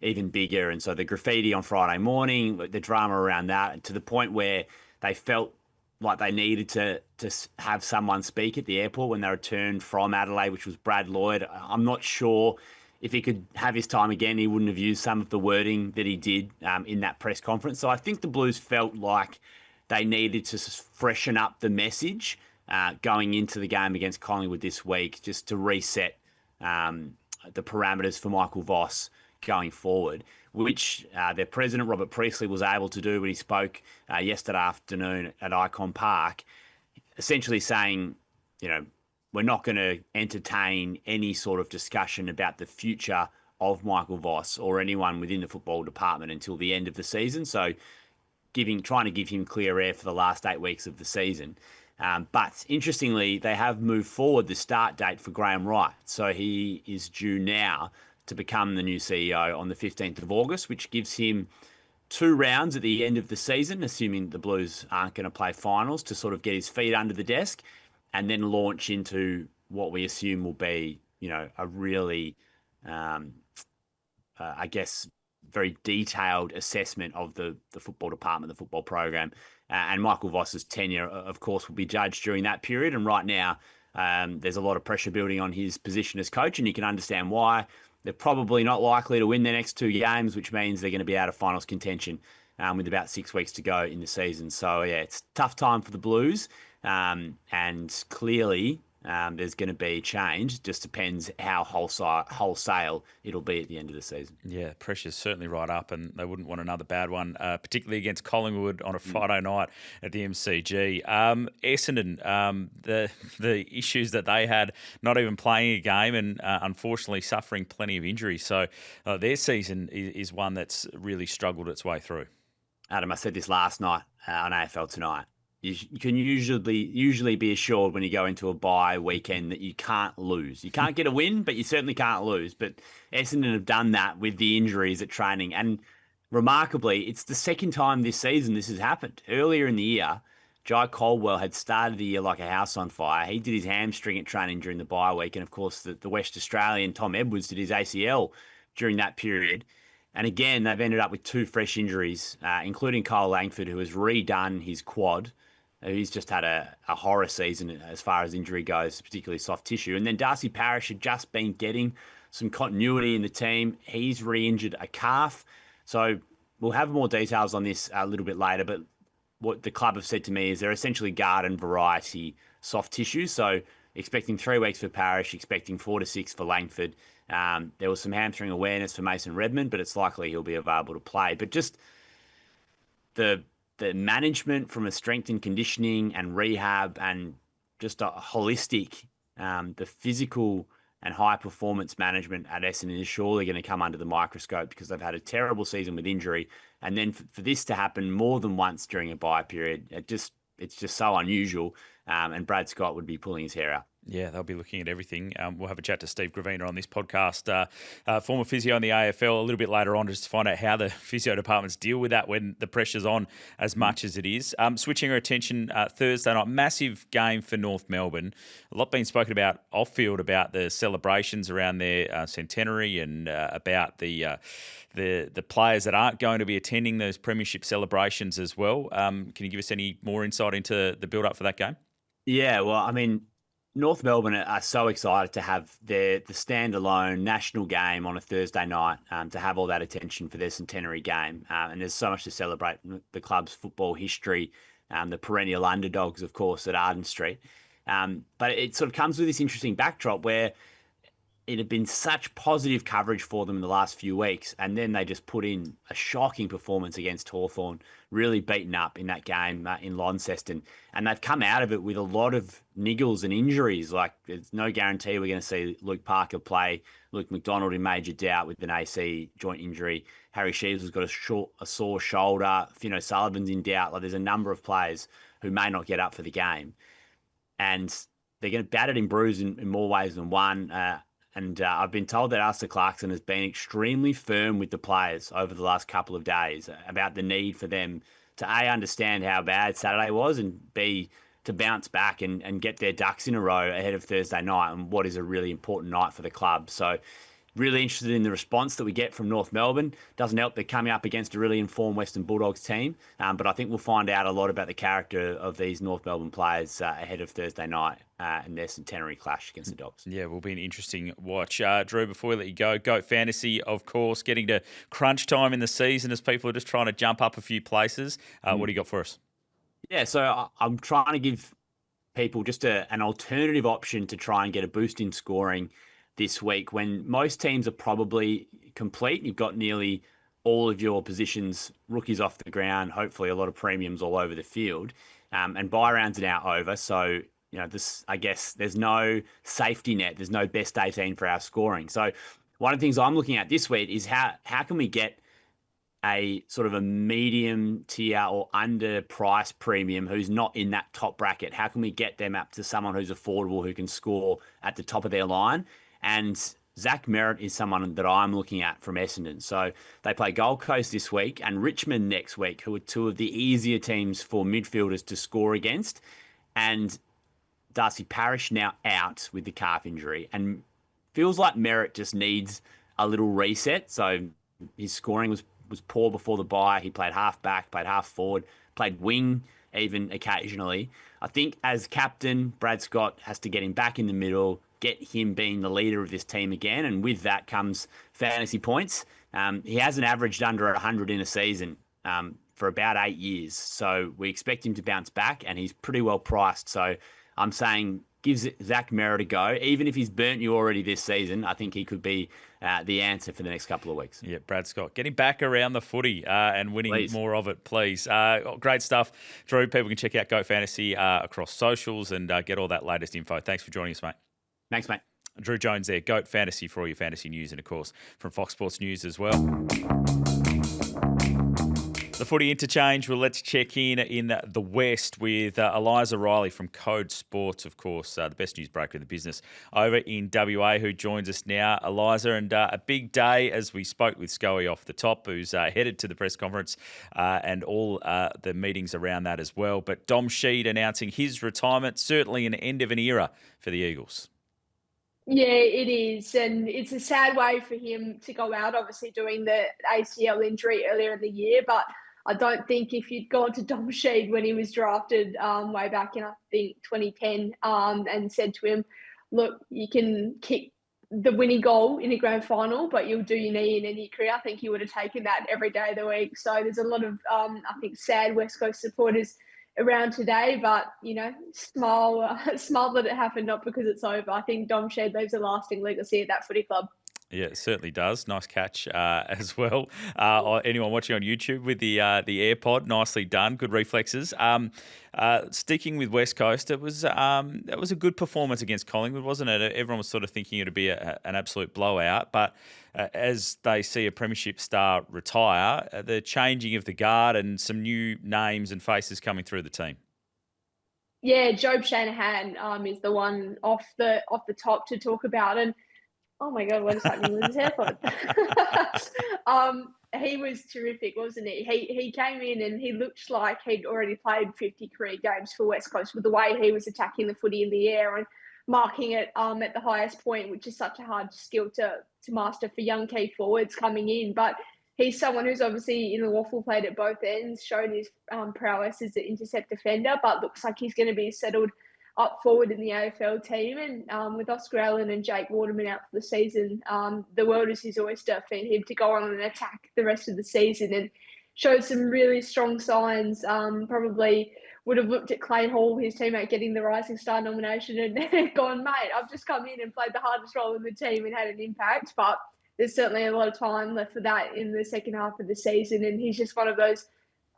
Speaker 3: even bigger. And so the graffiti on Friday morning, the drama around that, to the point where they felt like they needed to have someone speak at the airport when they returned from Adelaide, which was Brad Lloyd. I'm not sure if he could have his time again, he wouldn't have used some of the wording that he did in that press conference. So I think the Blues felt like they needed to freshen up the message going into the game against Collingwood this week, just to reset the parameters for Michael Voss going forward, which their president, Robert Priestley, was able to do when he spoke yesterday afternoon at Icon Park, essentially saying, we're not going to entertain any sort of discussion about the future of Michael Voss or anyone within the football department until the end of the season. So trying to give him clear air for the last 8 weeks of the season. But interestingly, they have moved forward the start date for Graham Wright. So he is due now to become the new CEO on the 15th of August, which gives him 2 rounds at the end of the season, assuming the Blues aren't going to play finals, to sort of get his feet under the desk and then launch into what we assume will be, a really, very detailed assessment of the football department, the football program. And Michael Voss's tenure, of course, will be judged during that period. And right now, there's a lot of pressure building on his position as coach, and you can understand why. They're probably not likely to win their next 2 games, which means they're going to be out of finals contention with about 6 weeks to go in the season. So, yeah, it's a tough time for the Blues. And clearly, there's going to be change. Just depends how wholesale it'll be at the end of the season.
Speaker 1: Yeah, pressure's certainly right up, and they wouldn't want another bad one, particularly against Collingwood on a Friday night at the MCG. Essendon, the issues that they had, not even playing a game and unfortunately suffering plenty of injuries. So their season is one that's really struggled its way through.
Speaker 3: Adam, I said this last night on AFL Tonight. You can usually be assured when you go into a bye weekend that you can't lose. You can't get a win, but you certainly can't lose. But Essendon have done that with the injuries at training. And remarkably, it's the second time this season this has happened. Earlier in the year, Jai Caldwell had started the year like a house on fire. He did his hamstring at training during the bye week. And of course, the West Australian Tom Edwards did his ACL during that period. And again, they've ended up with 2 fresh injuries, including Kyle Langford, who has redone his quad. He's just had a horror season as far as injury goes, particularly soft tissue. And then Darcy Parish had just been getting some continuity in the team. He's re-injured a calf. So we'll have more details on this a little bit later, but what the club have said to me is they're essentially garden variety soft tissue. So expecting 3 weeks for Parish, expecting 4 to 6 for Langford. There was some hamstring awareness for Mason Redmond, but it's likely he'll be available to play. But just the management from a strength and conditioning and rehab and just a holistic, the physical and high performance management at Essendon is surely going to come under the microscope because they've had a terrible season with injury. And then for this to happen more than once during a bye period, it's just so unusual. And Brad Scott would be pulling his hair out.
Speaker 1: Yeah, they'll be looking at everything. We'll have a chat to Steve Gravina on this podcast, former physio in the AFL, a little bit later on, just to find out how the physio departments deal with that when the pressure's on as much as it is. Switching our attention, Thursday night, massive game for North Melbourne. A lot being spoken about off-field about the celebrations around their centenary and about the players that aren't going to be attending those premiership celebrations as well. Can you give us any more insight into the build-up for that game?
Speaker 3: Yeah, well, I mean, North Melbourne are so excited to have the standalone national game on a Thursday night, to have all that attention for their centenary game. And there's so much to celebrate the club's football history, the perennial underdogs, of course, at Arden Street. But it sort of comes with this interesting backdrop where it had been such positive coverage for them in the last few weeks, and then they just put in a shocking performance against Hawthorn, really beaten up in that game in Launceston. And they've come out of it with a lot of niggles and injuries. Like, there's no guarantee we're going to see Luke Parker play. Luke McDonald in major doubt with an AC joint injury. Harry Sheeds has got a sore shoulder. Fino Sullivan's in doubt. Like, there's a number of players who may not get up for the game. And they're going to bat it in bruise in more ways than one. And I've been told that Alistair Clarkson has been extremely firm with the players over the last couple of days about the need for them to A, understand how bad Saturday was, and B, to bounce back and get their ducks in a row ahead of Thursday night and what is a really important night for the club. So really interested in the response that we get from North Melbourne. Doesn't help they're coming up against a really informed Western Bulldogs team, but I think we'll find out a lot about the character of these North Melbourne players ahead of Thursday night and their centenary clash against the Dogs.
Speaker 1: Yeah, will be an interesting watch. Drew, before we let you go, Goat Fantasy, of course, getting to crunch time in the season as people are just trying to jump up a few places. What do you got for us?
Speaker 3: Yeah, so I'm trying to give people just an alternative option to try and get a boost in scoring this week when most teams are probably complete. You've got nearly all of your positions, rookies off the ground, hopefully a lot of premiums all over the field. And bye rounds are now over. So, I guess there's no safety net. There's no best 18 for our scoring. So one of the things I'm looking at this week is how can we get a sort of a medium tier or under price premium who's not in that top bracket? How can we get them up to someone who's affordable, who can score at the top of their line? And Zach Merritt is someone that I'm looking at from Essendon. So they play Gold Coast this week and Richmond next week, who are two of the easier teams for midfielders to score against. And Darcy Parish now out with the calf injury, and feels like Merritt just needs a little reset. So his scoring was poor before the bye. He played half back, played half forward, played wing even occasionally. I think as captain, Brad Scott has to get him back in the middle, get him being the leader of this team again, and with that comes fantasy points. He hasn't averaged under 100 in a season for about 8 years, so we expect him to bounce back, and he's pretty well priced. So I'm saying give Zach Merritt a go. Even if he's burnt you already this season, I think he could be the answer for the next couple of weeks.
Speaker 1: Yeah, Brad Scott, getting back around the footy and winning more of it, please. Great stuff. Drew, people can check out Goat Fantasy across socials and get all that latest info. Thanks for joining us, mate.
Speaker 3: Thanks, mate.
Speaker 1: Drew Jones there, Goat Fantasy for all your fantasy news, and of course from Fox Sports News as well. The Footy Interchange, well, let's check in the West with Eliza Riley from Code Sports, of course, the best newsbreaker in the business over in WA, who joins us now. Eliza, and a big day as we spoke with Scoey off the top, who's headed to the press conference and all the meetings around that as well. But Dom Sheed announcing his retirement, certainly an end of an era for the Eagles.
Speaker 4: Yeah, it is. And it's a sad way for him to go out, obviously doing the ACL injury earlier in the year. But I don't think if you'd gone to Dom Sheed when he was drafted way back in, I think, 2010 and said to him, look, you can kick the winning goal in a grand final, but you'll do your knee in any career. I think he would have taken that every day of the week. So there's a lot of, I think, sad West Coast supporters around today, but, smile that it happened, not because it's over. I think Dom Sheed leaves a lasting legacy at that footy club.
Speaker 1: Yeah, it certainly does. Nice catch as well. Anyone watching on YouTube with the AirPod, nicely done. Good reflexes. Sticking with West Coast, it was a good performance against Collingwood, wasn't it? Everyone was sort of thinking it'd be an absolute blowout, but as they see a premiership star retire, the changing of the guard and some new names and faces coming through the team.
Speaker 4: Yeah, Job Shanahan is the one off the top to talk about, and oh my God, what is happening with his AirPod? He was terrific, wasn't he? He came in and he looked like he'd already played 50 career games for West Coast with the way he was attacking the footy in the air and marking it at the highest point, which is such a hard skill to master for young key forwards coming in. But he's someone who's obviously in the waffle played at both ends, showed his prowess as an intercept defender, but looks like he's going to be settled up forward in the AFL team. And with Oscar Allen and Jake Waterman out for the season, the world is his oyster for him to go on and attack the rest of the season and showed some really strong signs. Probably would have looked at Clay Hall, his teammate, getting the Rising Star nomination and gone, mate, I've just come in and played the hardest role in the team and had an impact. But there's certainly a lot of time left for that in the second half of the season. And he's just one of those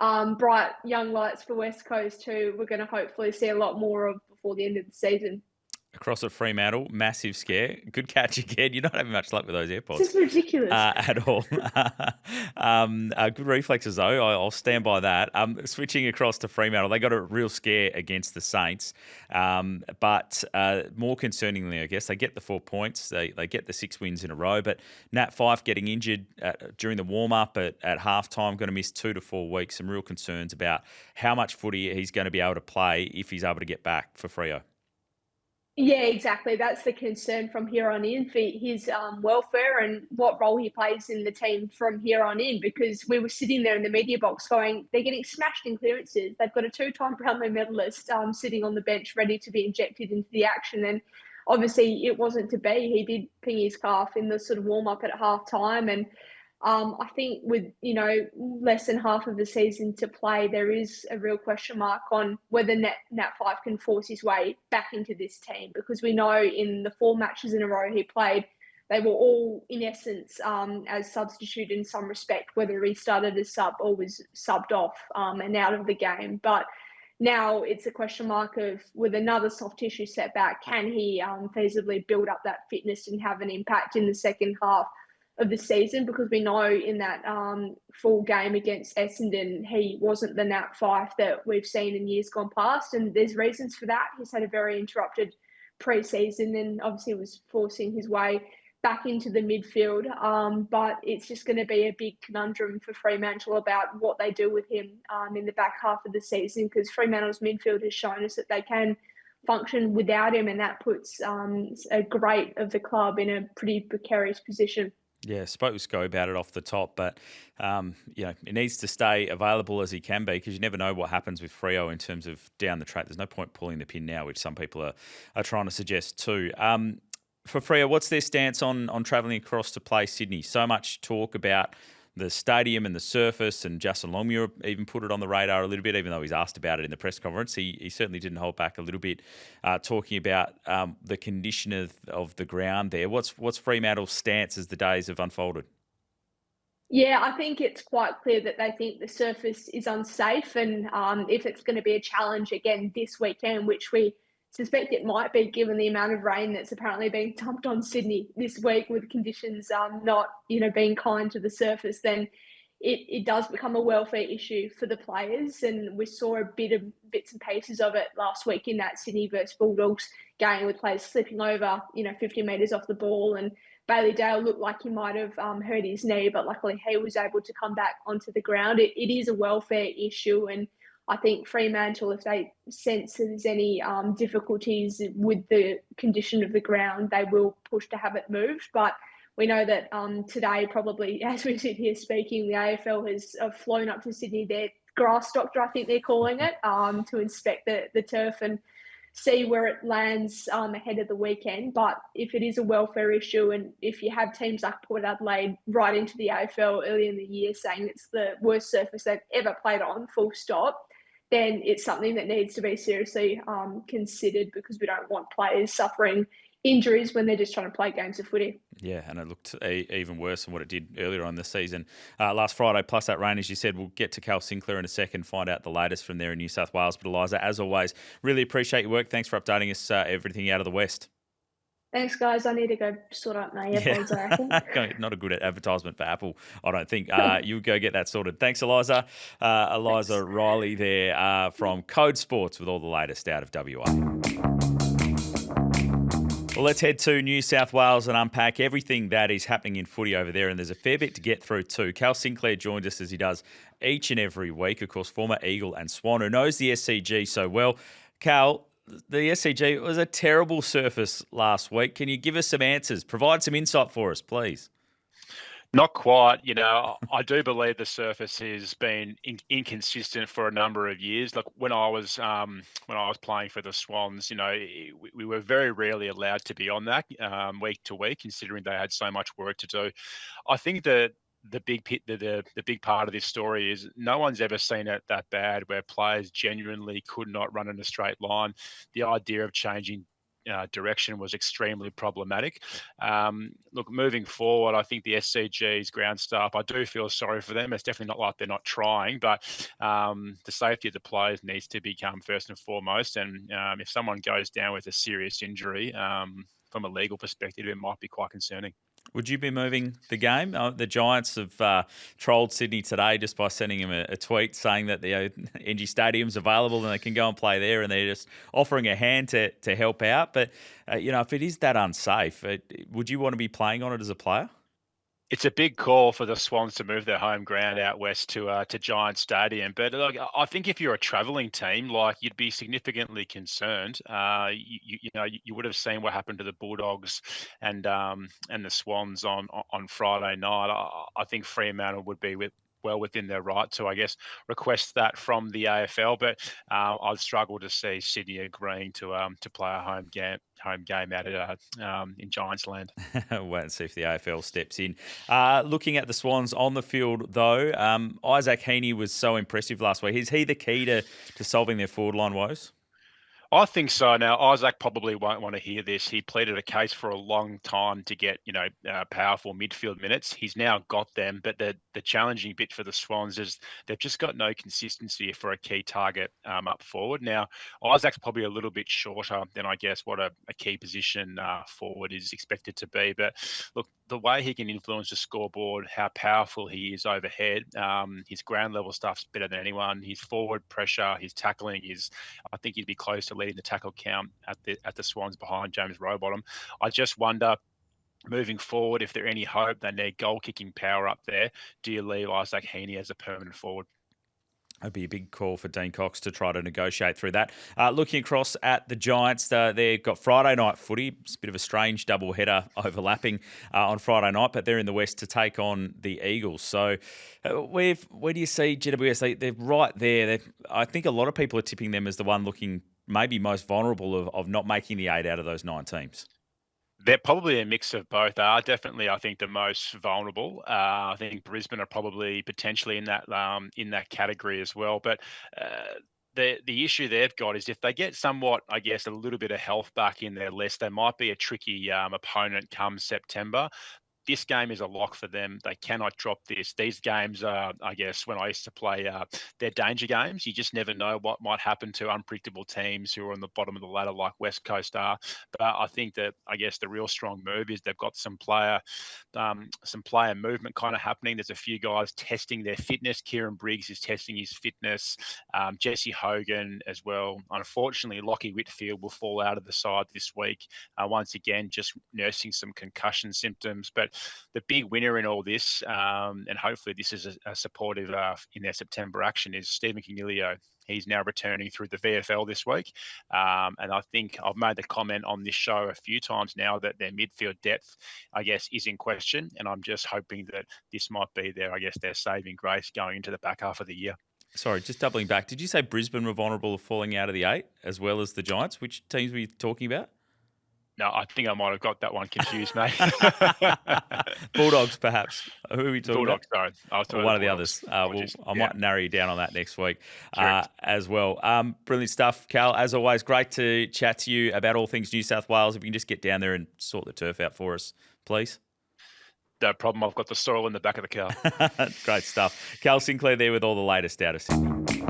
Speaker 4: bright young lights for West Coast who we're going to hopefully see a lot more of before the end of the season.
Speaker 1: Across at Fremantle, massive scare. Good catch again. You're not having much luck with those AirPods.
Speaker 4: This is ridiculous.
Speaker 1: At all. Good reflexes, though. I'll stand by that. Switching across to Fremantle, they got a real scare against the Saints. But more concerningly, I guess, they get the 4 points. They get the 6 wins in a row. But Nat Fyfe getting injured during the warm-up at halftime, going to miss 2 to 4 weeks. Some real concerns about how much footy he's going to be able to play if he's able to get back for Freo.
Speaker 4: Yeah, exactly. That's the concern from here on in for his welfare and what role he plays in the team from here on in, because we were sitting there in the media box going, they're getting smashed in clearances. They've got a 2-time Brownlow medalist sitting on the bench ready to be injected into the action. And obviously it wasn't to be. He did ping his calf in the sort of warm-up at half time. And I think with, less than half of the season to play, there is a real question mark on whether Nat Fyfe can force his way back into this team, because we know in the 4 matches in a row he played, they were all, in essence, as substitute in some respect, whether he started as sub or was subbed off and out of the game. But now it's a question mark of, with another soft tissue setback, can he feasibly build up that fitness and have an impact in the second half of the season? Because we know in that full game against Essendon, he wasn't the Nat Fyfe that we've seen in years gone past, and there's reasons for that. He's had a very interrupted pre-season and obviously was forcing his way back into the midfield, but it's just going to be a big conundrum for Fremantle about what they do with him in the back half of the season, because Fremantle's midfield has shown us that they can function without him, and that puts a great of the club in a pretty precarious position.
Speaker 1: Yeah, spoke with Sco about it off the top, but it needs to stay available as he can be, because you never know what happens with Freo in terms of down the track. There's no point pulling the pin now, which some people are trying to suggest too. For Freo, what's their stance on travelling across to play Sydney? So much talk about the stadium and the surface, and Justin Longmuir even put it on the radar a little bit, even though he's asked about it in the press conference. He certainly didn't hold back a little bit, talking about the condition of the ground there. What's Fremantle's stance as the days have unfolded?
Speaker 4: Yeah, I think it's quite clear that they think the surface is unsafe, and if it's going to be a challenge again this weekend, which we suspect it might be given the amount of rain that's apparently being dumped on Sydney this week, with conditions not being kind to the surface, then it does become a welfare issue for the players. And we saw bits and pieces of it last week in that Sydney versus Bulldogs game, with players slipping over 50 metres off the ball, and Bailey Dale looked like he might have hurt his knee, but luckily he was able to come back onto the ground. It is a welfare issue, and I think Fremantle, if they sense there's any difficulties with the condition of the ground, they will push to have it moved. But we know that today, probably as we sit here speaking, the AFL has flown up to Sydney, their grass doctor, I think they're calling it, to inspect the turf and see where it lands ahead of the weekend. But if it is a welfare issue, and if you have teams like Port Adelaide right into the AFL early in the year saying it's the worst surface they've ever played on, full stop, then it's something that needs to be seriously considered, because we don't want players suffering injuries when they're just trying to play games of footy.
Speaker 1: Yeah, and it looked even worse than what it did earlier on the season. Last Friday, plus that rain, as you said, we'll get to Cal Sinclair in a second, find out the latest from there in New South Wales. But Eliza, as always, really appreciate your work. Thanks for updating us everything out of the West.
Speaker 4: Thanks, guys. I need to go sort out my AirPods, I reckon.
Speaker 1: Not a good advertisement for Apple, I don't think. You go get that sorted. Thanks, Eliza. Eliza Riley there from Code Sports with all the latest out of WA. Well, let's head to New South Wales and unpack everything that is happening in footy over there. And there's a fair bit to get through too. Cal Sinclair joins us as he does each and every week. Of course, former Eagle and Swan, who knows the SCG so well. Cal, the SCG was a terrible surface last week. Can you give us some answers? Provide some insight for us, please.
Speaker 5: Not quite. I do believe the surface has been inconsistent for a number of years. Like when I was playing for the Swans, we were very rarely allowed to be on that week to week, considering they had so much work to do. I think that the big part of this story is no one's ever seen it that bad, where players genuinely could not run in a straight line. The idea of changing direction was extremely problematic. Look, moving forward, I think the SCG's ground staff, I do feel sorry for them. It's definitely not like they're not trying, but the safety of the players needs to become first and foremost. And if someone goes down with a serious injury, from a legal perspective, it might be quite concerning.
Speaker 1: Would you be moving the game? The Giants have trolled Sydney today just by sending him a tweet saying that the NG Stadium's available and they can go and play there, and they're just offering a hand to help out. But, if it is that unsafe, would you want to be playing on it as a player?
Speaker 5: It's a big call for the Swans to move their home ground out west to Giant Stadium. But look, I think if you're a travelling team, you'd be significantly concerned. You would have seen what happened to the Bulldogs and the Swans on Friday night. I think Fremantle would be well within their right to, I guess, request that from the AFL. But I'd struggle to see Sydney agreeing to play a home game out in Giants land.
Speaker 1: Wait and see if the AFL steps in. Looking at the Swans on the field, though, Isaac Heaney was so impressive last week. Is he the key to solving their forward line woes?
Speaker 5: I think so. Now, Isaac probably won't want to hear this. He pleaded a case for a long time to get, powerful midfield minutes. He's now got them, but the challenging bit for the Swans is they've just got no consistency for a key target up forward. Now, Isaac's probably a little bit shorter than, I guess, what a key position forward is expected to be. But look, the way he can influence the scoreboard, how powerful he is overhead, his ground level stuff's better than anyone. His forward pressure, his tackling I think he'd be close to leading the tackle count at the Swans behind James Rowbottom. I just wonder, moving forward, if there's any hope they need goal kicking power up there, do you leave Isaac Heaney as a permanent forward?
Speaker 1: It'd be a big call for Dean Cox to try to negotiate through that. Looking across at the Giants, they've got Friday night footy. It's a bit of a strange double header overlapping on Friday night, but they're in the West to take on the Eagles. So where do you see GWS? They're right there. I think a lot of people are tipping them as the one looking maybe most vulnerable of not making the 8 out of those 9 teams.
Speaker 5: They're probably a mix of both. Definitely, I think the most vulnerable. I think Brisbane are probably potentially in that category as well. But the issue they've got is if they get somewhat, I guess, a little bit of health back in their list, they might be a tricky opponent come September. This game is a lock for them. They cannot drop this. These games are, I guess, when I used to play, they're danger games. You just never know what might happen to unpredictable teams who are on the bottom of the ladder like West Coast are. But I think that, I guess, the real strong move is they've got some player movement kind of happening. There's a few guys testing their fitness. Kieran Briggs is testing his fitness. Jesse Hogan as well. Unfortunately, Lockie Whitfield will fall out of the side this week. Once again, just nursing some concussion symptoms. But the big winner in all this, and hopefully this is a supportive in their September action, is Stephen Coniglio. He's now returning through the VFL this week. And I think I've made the comment on this show a few times now that their midfield depth, I guess, is in question. And I'm just hoping that this might be their saving grace going into the back half of the year.
Speaker 1: Sorry, just doubling back. Did you say Brisbane were vulnerable of falling out of the 8 as well as the Giants? Which teams were you talking about?
Speaker 5: No, I think I might have got that one confused, mate.
Speaker 1: Bulldogs, perhaps. Who are we talking
Speaker 5: Bulldogs,
Speaker 1: about?
Speaker 5: sorry. I was
Speaker 1: Or one of the others. I might narrow you down on that next week as well. Brilliant stuff, Cal. As always, great to chat to you about all things New South Wales. If you can just get down there and sort the turf out for us, please.
Speaker 5: No problem. I've got the soil in the back of the car.
Speaker 1: Great stuff. Cal Sinclair there with all the latest out of Sydney.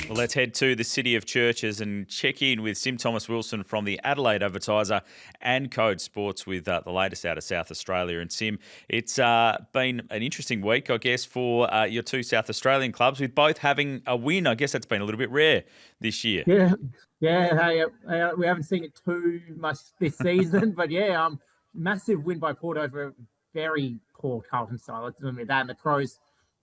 Speaker 1: Well, let's head to the City of Churches and check in with Sim Thomas-Wilson from the Adelaide Advertiser and Code Sports with the latest out of South Australia. And Sim, it's been an interesting week, I guess, for your two South Australian clubs, with both having a win. I guess that's been a little bit rare this year.
Speaker 6: Yeah. Hey, we haven't seen it too much this season, but massive win by Port over a very poor Carlton side. Let's admit that. And the Crows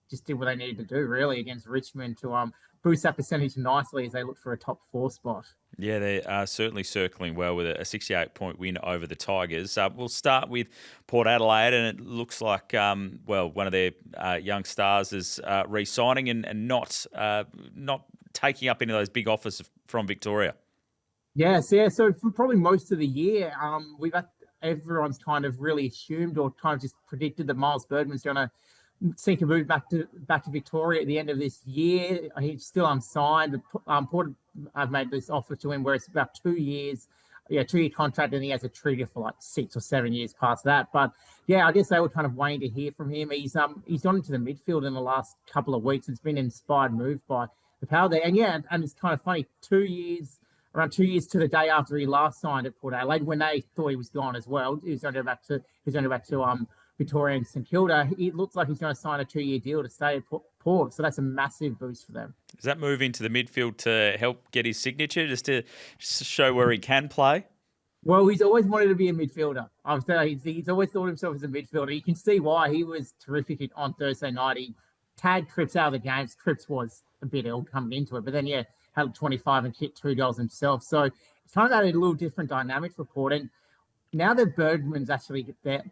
Speaker 6: just did what they needed to do, really, against Richmond to boost that percentage nicely as they look for a top 4 spot.
Speaker 1: Yeah, they are certainly circling well with a 68-point win over the Tigers. We'll start with Port Adelaide, and it looks like, one of their young stars is re-signing and not taking up any of those big offers from Victoria.
Speaker 6: Yes, yeah. So for probably most of the year, everyone's kind of really assumed or kind of just predicted that Miles Birdman's going to sink a move back to Victoria at the end of this year. He's still unsigned. Port have made this offer to him where it's about 2 years, 2-year contract, and he has a treaty for like 6 or 7 years past that. But yeah, I guess they were kind of waiting to hear from him. He's gone into the midfield in the last couple of weeks. It's been an inspired move by the Power there. And it's kind of funny, around 2 years to the day after he last signed at Port Adelaide, when they thought he was gone as well. He was only back to Victoria and St Kilda. It looks like he's going to sign a 2-year deal to stay at Port, so that's a massive boost for them.
Speaker 1: Does that move into the midfield to help get his signature, just to show where he can play?
Speaker 6: Well, he's always wanted to be a midfielder. He's always thought of himself as a midfielder. You can see why. He was terrific on Thursday night. He tagged Cripps out of the games. Cripps was a bit ill coming into it, but then, had 25 and kicked 2 goals himself. So it's kind of added a little different dynamic for Port. And now that Birdman's actually there,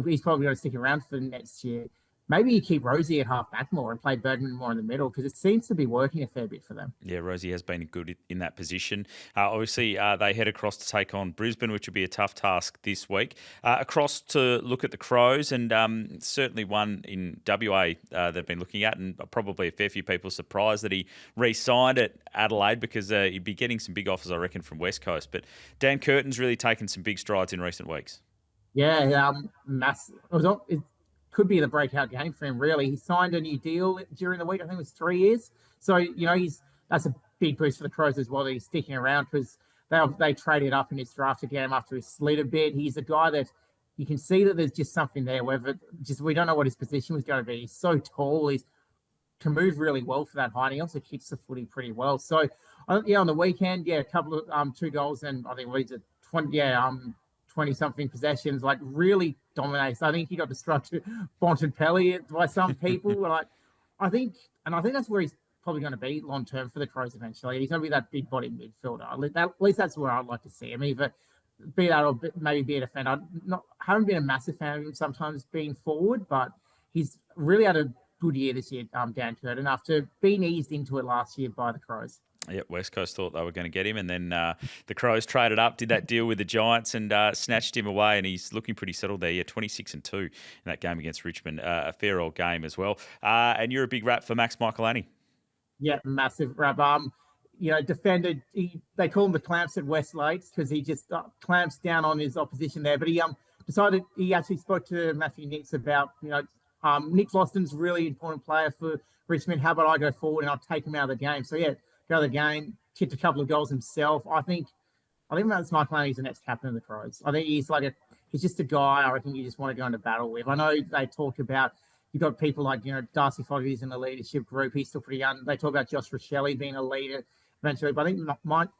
Speaker 6: he's probably going to stick around for next year. Maybe you keep Rosie at half back more and play Birdman more in the middle, because it seems to be working a fair bit for them.
Speaker 1: Yeah, Rosie has been good in that position. Obviously, they head across to take on Brisbane, which will be a tough task this week. Across to look at the Crows, and certainly one in WA they've been looking at, and probably a fair few people surprised that he re-signed at Adelaide, because he'd be getting some big offers, I reckon, from West Coast. But Dan Curtin's really taken some big strides in recent weeks.
Speaker 6: Yeah, it could be the breakout game for him, really. He signed a new deal during the week. I think it was 3 years. So, that's a big boost for the Crows as well, that he's sticking around, because they traded up in his draft again after he slid a bit. He's a guy that you can see that there's just something there, we don't know what his position was going to be. He's so tall. He can move really well for that height. He also kicks the footy pretty well. So, on the weekend, a couple of 2 goals, and I think he's at 20-something possessions, like really dominates. I think he got described to Bontempelli by some people. I think that's where he's probably going to be long term for the Crows eventually. He's going to be that big body midfielder. At least that's where I'd like to see him. Either be that or maybe be a defender. I haven't been a massive fan of him sometimes being forward, but he's really had a good year this year, Dan Curtin, after being eased into it last year by the Crows.
Speaker 1: Yep, West Coast thought they were going to get him, and then the Crows traded up, did that deal with the Giants, and snatched him away, and he's looking pretty settled there. 26-2 in that game against Richmond, a fair old game as well. And you're a big rap for Max Michaelani.
Speaker 6: Yeah, massive rap. Defended. They call him the clamps at West Lakes, because he just clamps down on his opposition there. But he decided, he actually spoke to Matthew Nicks about, Nick Floston's a really important player for Richmond. How about I go forward and I'll take him out of the game? So go the game, kicked a couple of goals himself. I think Max Michaelani is the next captain of the Crows. I think he's just a guy I reckon you just want to go into battle with. I know they talk about, you've got people like, Darcy Fogarty's in the leadership group. He's still pretty young. They talk about Josh Rochelle being a leader eventually. But I think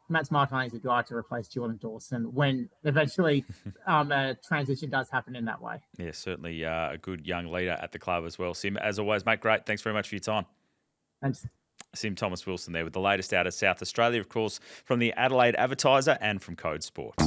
Speaker 6: Max Michaelani is a guy to replace Jordan Dawson when eventually a transition does happen in that way.
Speaker 1: Yeah, certainly a good young leader at the club as well. Sim, as always, mate, great. Thanks very much for your time.
Speaker 6: Thanks.
Speaker 1: Sim Thomas-Wilson there with the latest out of South Australia, of course, from the Adelaide Advertiser and from Code Sports.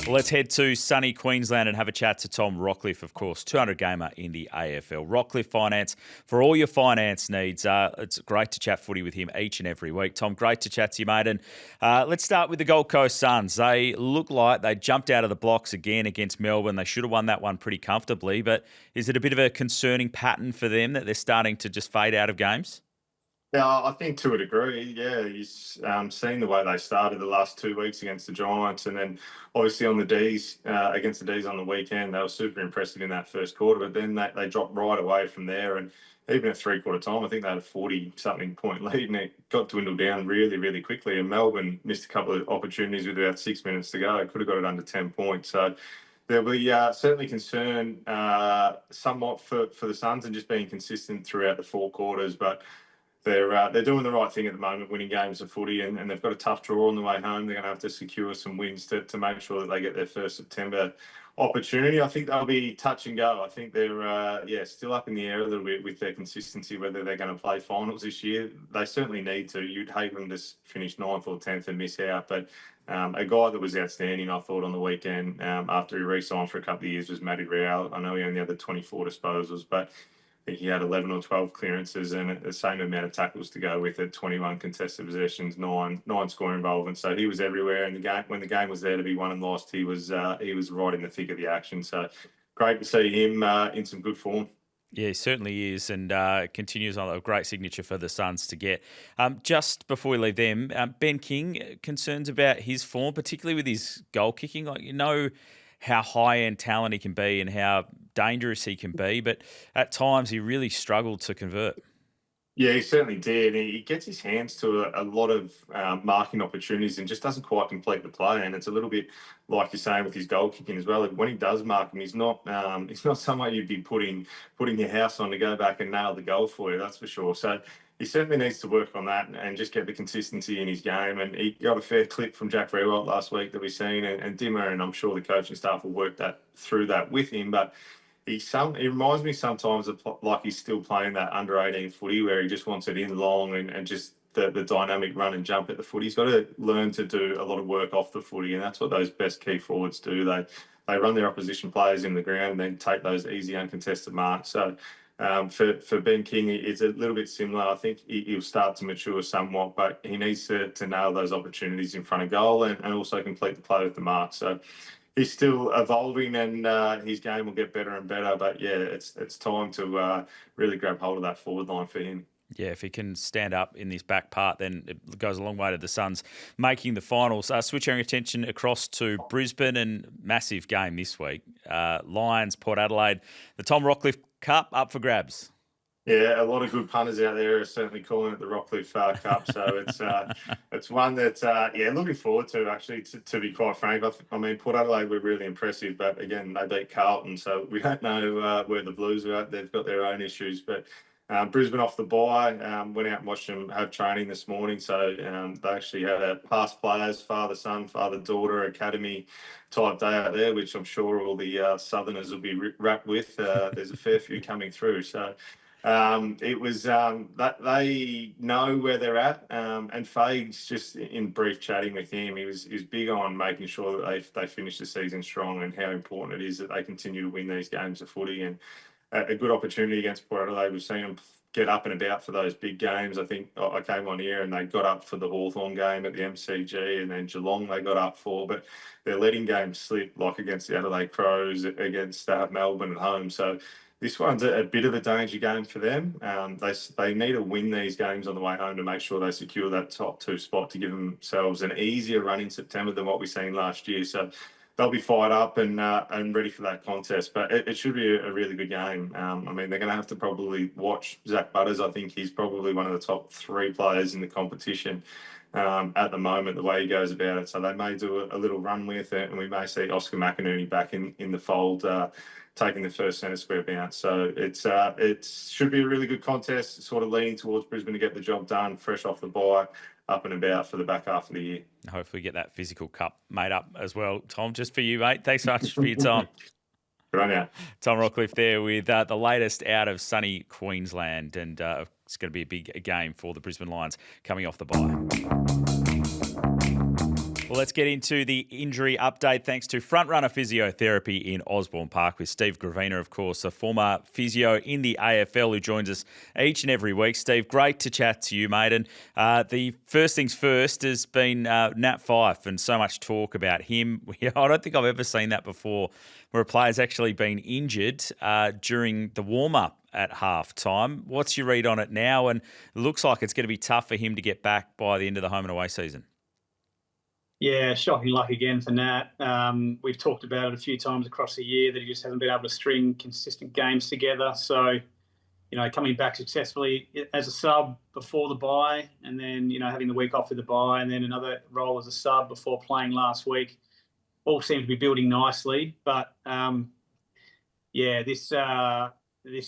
Speaker 1: Well, let's head to sunny Queensland and have a chat to Tom Rockliff, of course, 200 gamer in the AFL. Rockliff Finance for all your finance needs. It's great to chat footy with him each and every week. Tom, great to chat to you, mate. And let's start with the Gold Coast Suns. They look like they jumped out of the blocks again against Melbourne. They should have won that one pretty comfortably, but is it a bit of a concerning pattern for them that they're starting to just fade out of games?
Speaker 7: Yeah, I think to a degree, yeah. You've seen the way they started the last 2 weeks against the Giants, and then obviously on the Ds, against the Ds on the weekend, they were super impressive in that first quarter, but then they dropped right away from there. And even at three-quarter time, I think they had a 40-something point lead, and it got dwindled down really, really quickly. And Melbourne missed a couple of opportunities with about 6 minutes to go. Could have got it under 10 points. So there'll be certainly concern somewhat for the Suns and just being consistent throughout the four quarters, but they're doing the right thing at the moment, winning games of footy, and they've got a tough draw on the way home. They're going to have to secure some wins to make sure that they get their first September opportunity. I think they'll be touch and go. I think they're still up in the air a little bit with their consistency, whether they're going to play finals this year. They certainly need to. You'd hate them to finish 9th or 10th and miss out, but a guy that was outstanding, I thought, on the weekend after he re-signed for a couple of years was Matty Reilly. I know he only had 24 disposals, but I think he had 11 or 12 clearances and the same amount of tackles to go with it, 21 contested possessions, nine scoring involvement. So he was everywhere. And when the game was there to be won and lost, he was right in the thick of the action. So great to see him in some good form.
Speaker 1: Yeah, he certainly is, and continues on a great signature for the Suns to get. Just before we leave them, Ben King, concerns about his form, particularly with his goal kicking. Like, how high-end talent he can be and how dangerous he can be, but at times he really struggled to convert.
Speaker 7: Yeah, he certainly did. He gets his hands to a lot of marking opportunities and just doesn't quite complete the play. And it's a little bit like you're saying with his goal kicking as well. When he does mark him, he's not someone you'd be putting your house on to go back and nail the goal for you. That's for sure. So he certainly needs to work on that and just get the consistency in his game. And he got a fair clip from Jack Reilly last week that we've seen, and Dimmer, and I'm sure the coaching staff will work through that with him. But he reminds me sometimes of like he's still playing that under 18 footy where he just wants it in long and just the dynamic run and jump at the footy. He's got to learn to do a lot of work off the footy, and that's what those best key forwards do. They run their opposition players in the ground and then take those easy uncontested marks. So for Ben King, it's a little bit similar. I think he'll start to mature somewhat, but he needs to nail those opportunities in front of goal and also complete the play with the mark. So he's still evolving, and his game will get better and better. But yeah, it's time to really grab hold of that forward line for him.
Speaker 1: Yeah, if he can stand up in this back part, then it goes a long way to the Suns making the finals. Switching our attention across to Brisbane, and massive game this week. Lions, Port Adelaide, the Tom Rockliff Cup up for grabs.
Speaker 7: Yeah, a lot of good punters out there are certainly calling it the Rockcliffe Cup. So it's one that, looking forward to, actually, to be quite frank. I mean, Port Adelaide were really impressive, but again, they beat Carlton. So we don't know where the Blues are at. They've got their own issues. But Brisbane off the bye, went out and watched them have training this morning. So they actually had a past players, father-son, father-daughter academy type day out there, which I'm sure all the Southerners will be wrapped with. There's a fair few coming through. So it was that they know where they're at, and Fags, just in brief chatting with him, he was big on making sure that they finish the season strong and how important it is that they continue to win these games of footy. And a good opportunity against Port Adelaide. We've seen them get up and about for those big games. I think I came on here and they got up for the Hawthorn game at the MCG, and then Geelong they got up for, but they're letting games slip, like against the Adelaide Crows, against Melbourne at home. So this one's a bit of a danger game for them. They need to win these games on the way home to make sure they secure that top two spot to give themselves an easier run in September than what we've seen last year. So they'll be fired up and ready for that contest. But it should be a really good game. I mean, they're going to have to probably watch Zach Butters. I think he's probably one of the top three players in the competition at the moment, the way he goes about it. So they may do a little run with it, and we may see Oscar McInerney back in the fold, taking the first centre square bounce. So it should be a really good contest, sort of leaning towards Brisbane to get the job done, fresh off the bye, up and about for the back half of the year.
Speaker 1: Hopefully get that physical cup made up as well. Tom, just for you, mate. Thanks so much for your time.
Speaker 7: Good on you.
Speaker 1: Tom Rockliff there with the latest out of sunny Queensland, and it's going to be a big game for the Brisbane Lions coming off the bye. Well, let's get into the injury update thanks to Frontrunner Physiotherapy in Osborne Park with Steve Gravina, of course, a former physio in the AFL who joins us each and every week. Steve, great to chat to you, mate. And the first things first has been Nat Fyfe and so much talk about him. I don't think I've ever seen that before where a player's actually been injured during the warm-up at half time. What's your read on it now? And it looks like it's going to be tough for him to get back by the end of the home and away season.
Speaker 8: Yeah, shocking luck again for Nat. We've talked about it a few times across the year that he just hasn't been able to string consistent games together. So, coming back successfully as a sub before the bye and then, having the week off with the bye and then another role as a sub before playing last week, all seems to be building nicely. But, this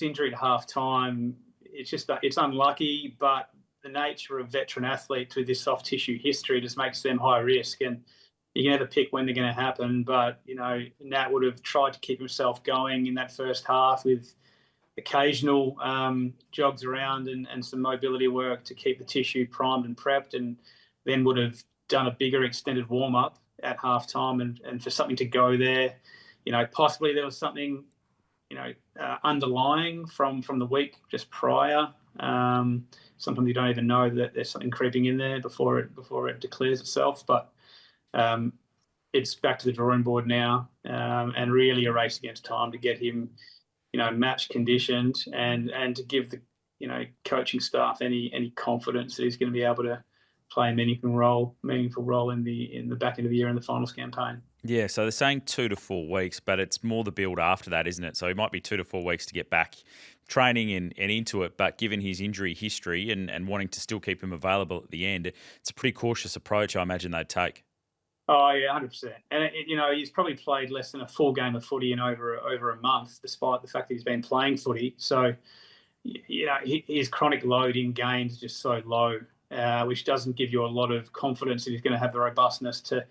Speaker 8: injury at half time, it's unlucky, but the nature of veteran athletes with this soft tissue history just makes them high risk, and you can never pick when they're going to happen. But Nat would have tried to keep himself going in that first half with occasional jogs around and some mobility work to keep the tissue primed and prepped, and then would have done a bigger extended warm up at half time and for something to go there. Possibly there was something underlying from the week just prior. Sometimes you don't even know that there's something creeping in there before it declares itself. But it's back to the drawing board now, and really a race against time to get him, match conditioned and to give the coaching staff any confidence that he's going to be able to play a meaningful role in the back end of the year in the finals campaign.
Speaker 1: Yeah, so they're saying 2 to 4 weeks, but it's more the build after that, isn't it? So it might be 2 to 4 weeks to get back training and into it, but given his injury history and wanting to still keep him available at the end, it's a pretty cautious approach I imagine they'd take.
Speaker 8: Oh, yeah, 100%. And, he's probably played less than a full game of footy in over a month, despite the fact that he's been playing footy. So, his chronic load in games is just so low, which doesn't give you a lot of confidence that he's going to have the robustness to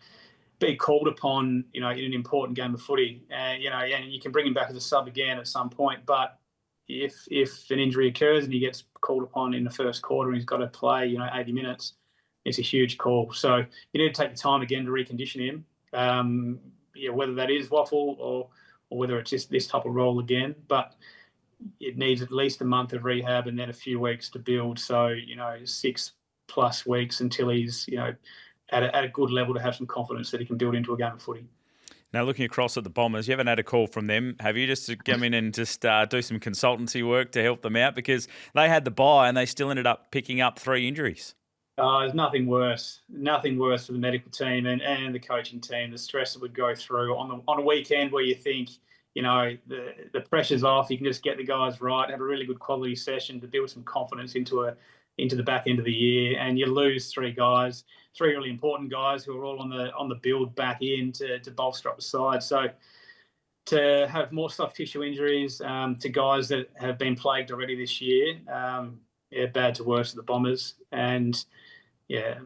Speaker 8: be called upon, in an important game of footy. And you can bring him back as a sub again at some point. But if an injury occurs and he gets called upon in the first quarter and he's got to play, 80 minutes, it's a huge call. So you need to take the time again to recondition him, whether that is waffle or whether it's just this type of role again. But it needs at least a month of rehab and then a few weeks to build. So, 6+ weeks until he's, at a good level to have some confidence that he can build into a game of footy.
Speaker 1: Now, looking across at the Bombers, you haven't had a call from them, have you, just to come in and just do some consultancy work to help them out? Because they had the bye and they still ended up picking up 3 injuries.
Speaker 8: There's nothing worse for the medical team and the coaching team, the stress that would go through on a weekend where you think, the pressure's off, you can just get the guys right, have a really good quality session to build some confidence into the back end of the year, and you lose 3 guys, 3 really important guys who are all on the build back in to bolster up the side. So to have more soft tissue injuries to guys that have been plagued already this year, bad to worse for the Bombers. And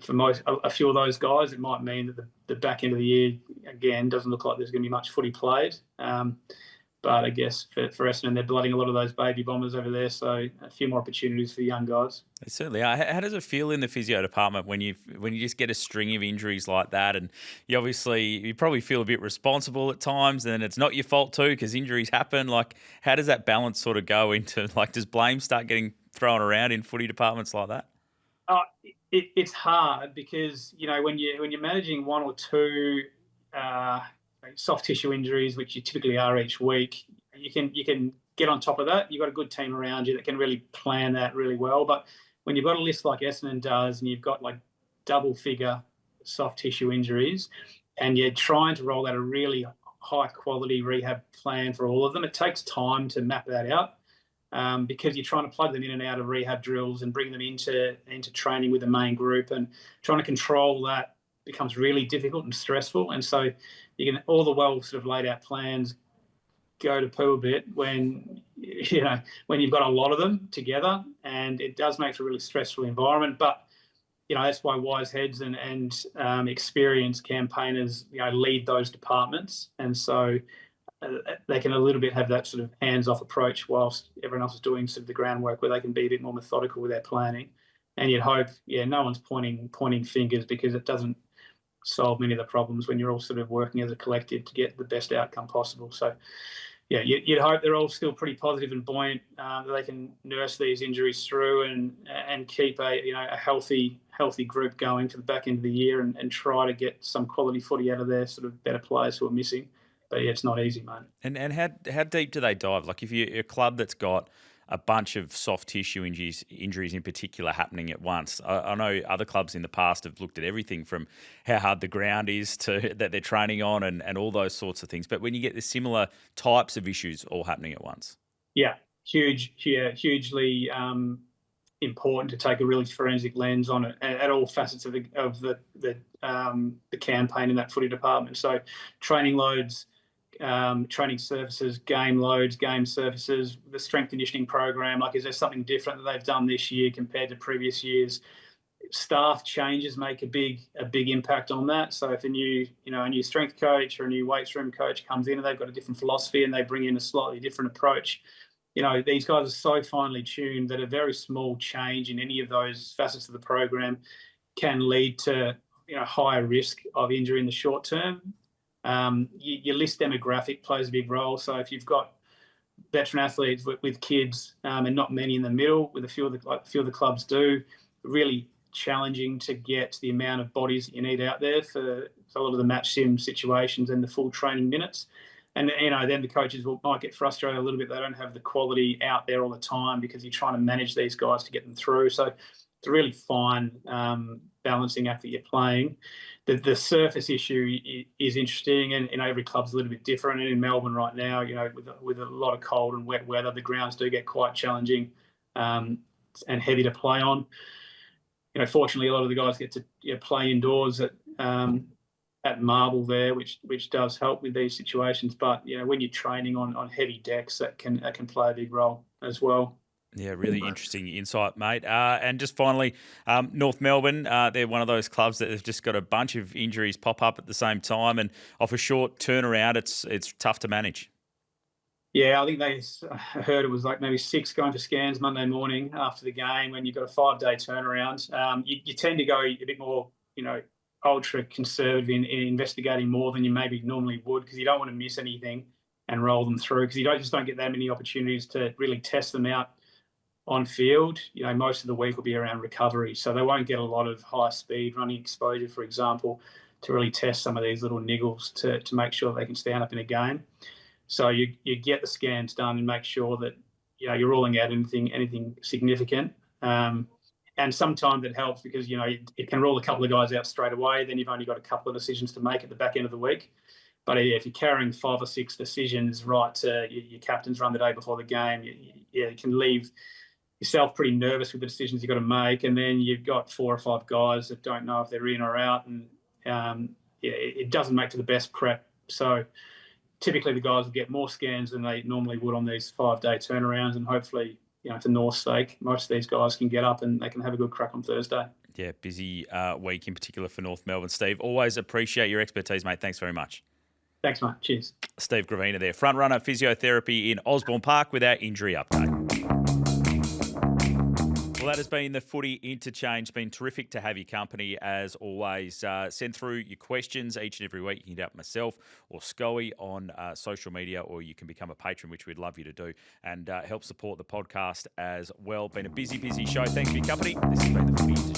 Speaker 8: for a few of those guys, it might mean that the back end of the year again doesn't look like there's going to be much footy played. But I guess for Essendon, they're blooding a lot of those baby Bombers over there, so a few more opportunities for the young guys.
Speaker 1: They certainly are. How does it feel in the physio department when you just get a string of injuries like that, and you probably feel a bit responsible at times, and it's not your fault too because injuries happen. Like, how does that balance sort of go into, does blame start getting thrown around in footy departments like that?
Speaker 8: It's hard because when you're managing 1 or 2 soft tissue injuries, which you typically are each week, you can get on top of that. You've got a good team around you that can really plan that really well. But when you've got a list like Essendon does, and you've got double figure soft tissue injuries, and you're trying to roll out a really high quality rehab plan for all of them, it takes time to map that out. Because you're trying to plug them in and out of rehab drills and bring them into training with the main group, and trying to control that becomes really difficult and stressful. And so all the well sort of laid out plans go to poo a bit when you've got a lot of them together, and it does make for a really stressful environment. But that's why wise heads and experienced campaigners lead those departments, and so they can a little bit have that sort of hands-off approach whilst everyone else is doing sort of the groundwork, where they can be a bit more methodical with their planning. And you'd hope, no one's pointing fingers, because it doesn't solve many of the problems when you're all sort of working as a collective to get the best outcome possible. So, yeah, you'd hope they're all still pretty positive and buoyant, that they can nurse these injuries through and keep a healthy group going to the back end of the year and try to get some quality footy out of their sort of better players who are missing. But yeah, it's not easy, mate.
Speaker 1: And how deep do they dive? Like if you're a club that's got a bunch of soft tissue injuries in particular happening at once. I know other clubs in the past have looked at everything from how hard the ground is to that they're training on and all those sorts of things. But when you get the similar types of issues all happening at once.
Speaker 8: Yeah, hugely important to take a really forensic lens on it at all facets of the campaign in that footy department. So training loads, training surfaces, game loads, game surfaces, the strength conditioning program. Like, is there something different that they've done this year compared to previous years? Staff changes make a big impact on that. So if a new strength coach or a new weights room coach comes in and they've got a different philosophy and they bring in a slightly different approach, these guys are so finely tuned that a very small change in any of those facets of the program can lead to higher risk of injury in the short term. Your list demographic plays a big role. So if you've got veteran athletes with kids and not many in the middle, with a few of the clubs do, really challenging to get the amount of bodies that you need out there for a lot of the match sim situations and the full training minutes. And then the coaches might get frustrated a little bit. They don't have the quality out there all the time because you're trying to manage these guys to get them through. So it's a really fine balancing act that you're playing. The surface issue is interesting, and every club's a little bit different. And in Melbourne right now, with a lot of cold and wet weather, the grounds do get quite challenging and heavy to play on. Fortunately, a lot of the guys get to play indoors at marble there, which does help with these situations. But when you're training on heavy decks, that can play a big role as well.
Speaker 1: Yeah, really interesting insight, mate. And just finally, North Melbourne, they're one of those clubs that have just got a bunch of injuries pop up at the same time, and off a short turnaround, it's tough to manage.
Speaker 8: Yeah, I think I heard it was like maybe 6 going for scans Monday morning after the game. When you've got a 5-day turnaround, you tend to go a bit more, ultra conservative in investigating more than you maybe normally would, because you don't want to miss anything and roll them through, because you don't get that many opportunities to really test them out on field. Most of the week will be around recovery, so they won't get a lot of high speed running exposure, for example, to really test some of these little niggles to make sure they can stand up in a game. So you get the scans done and make sure that you're ruling out anything significant. And sometimes it helps because it can rule a couple of guys out straight away. Then you've only got a couple of decisions to make at the back end of the week. But yeah, if you're carrying 5 or 6 decisions right to your captain's run the day before the game, you can leave yourself pretty nervous with the decisions you've got to make. And then you've got 4 or 5 guys that don't know if they're in or out, and it doesn't make for the best prep. So typically the guys will get more scans than they normally would on these 5-day turnarounds, and hopefully, for North's sake, most of these guys can get up and they can have a good crack on Thursday.
Speaker 1: Yeah, busy week in particular for North Melbourne. Steve, always appreciate your expertise, mate. Thanks very much.
Speaker 8: Thanks, mate. Cheers.
Speaker 1: Steve Gravina there, front runner physiotherapy in Osborne Park with our injury update. Well, that has been the Footy Interchange. It's been terrific to have your company as always. Send through your questions each and every week. You can hit up myself or Scully on social media, or you can become a patron, which we'd love you to do, and help support the podcast as well. Been a busy show. Thanks for your company. This has been the Footy Interchange.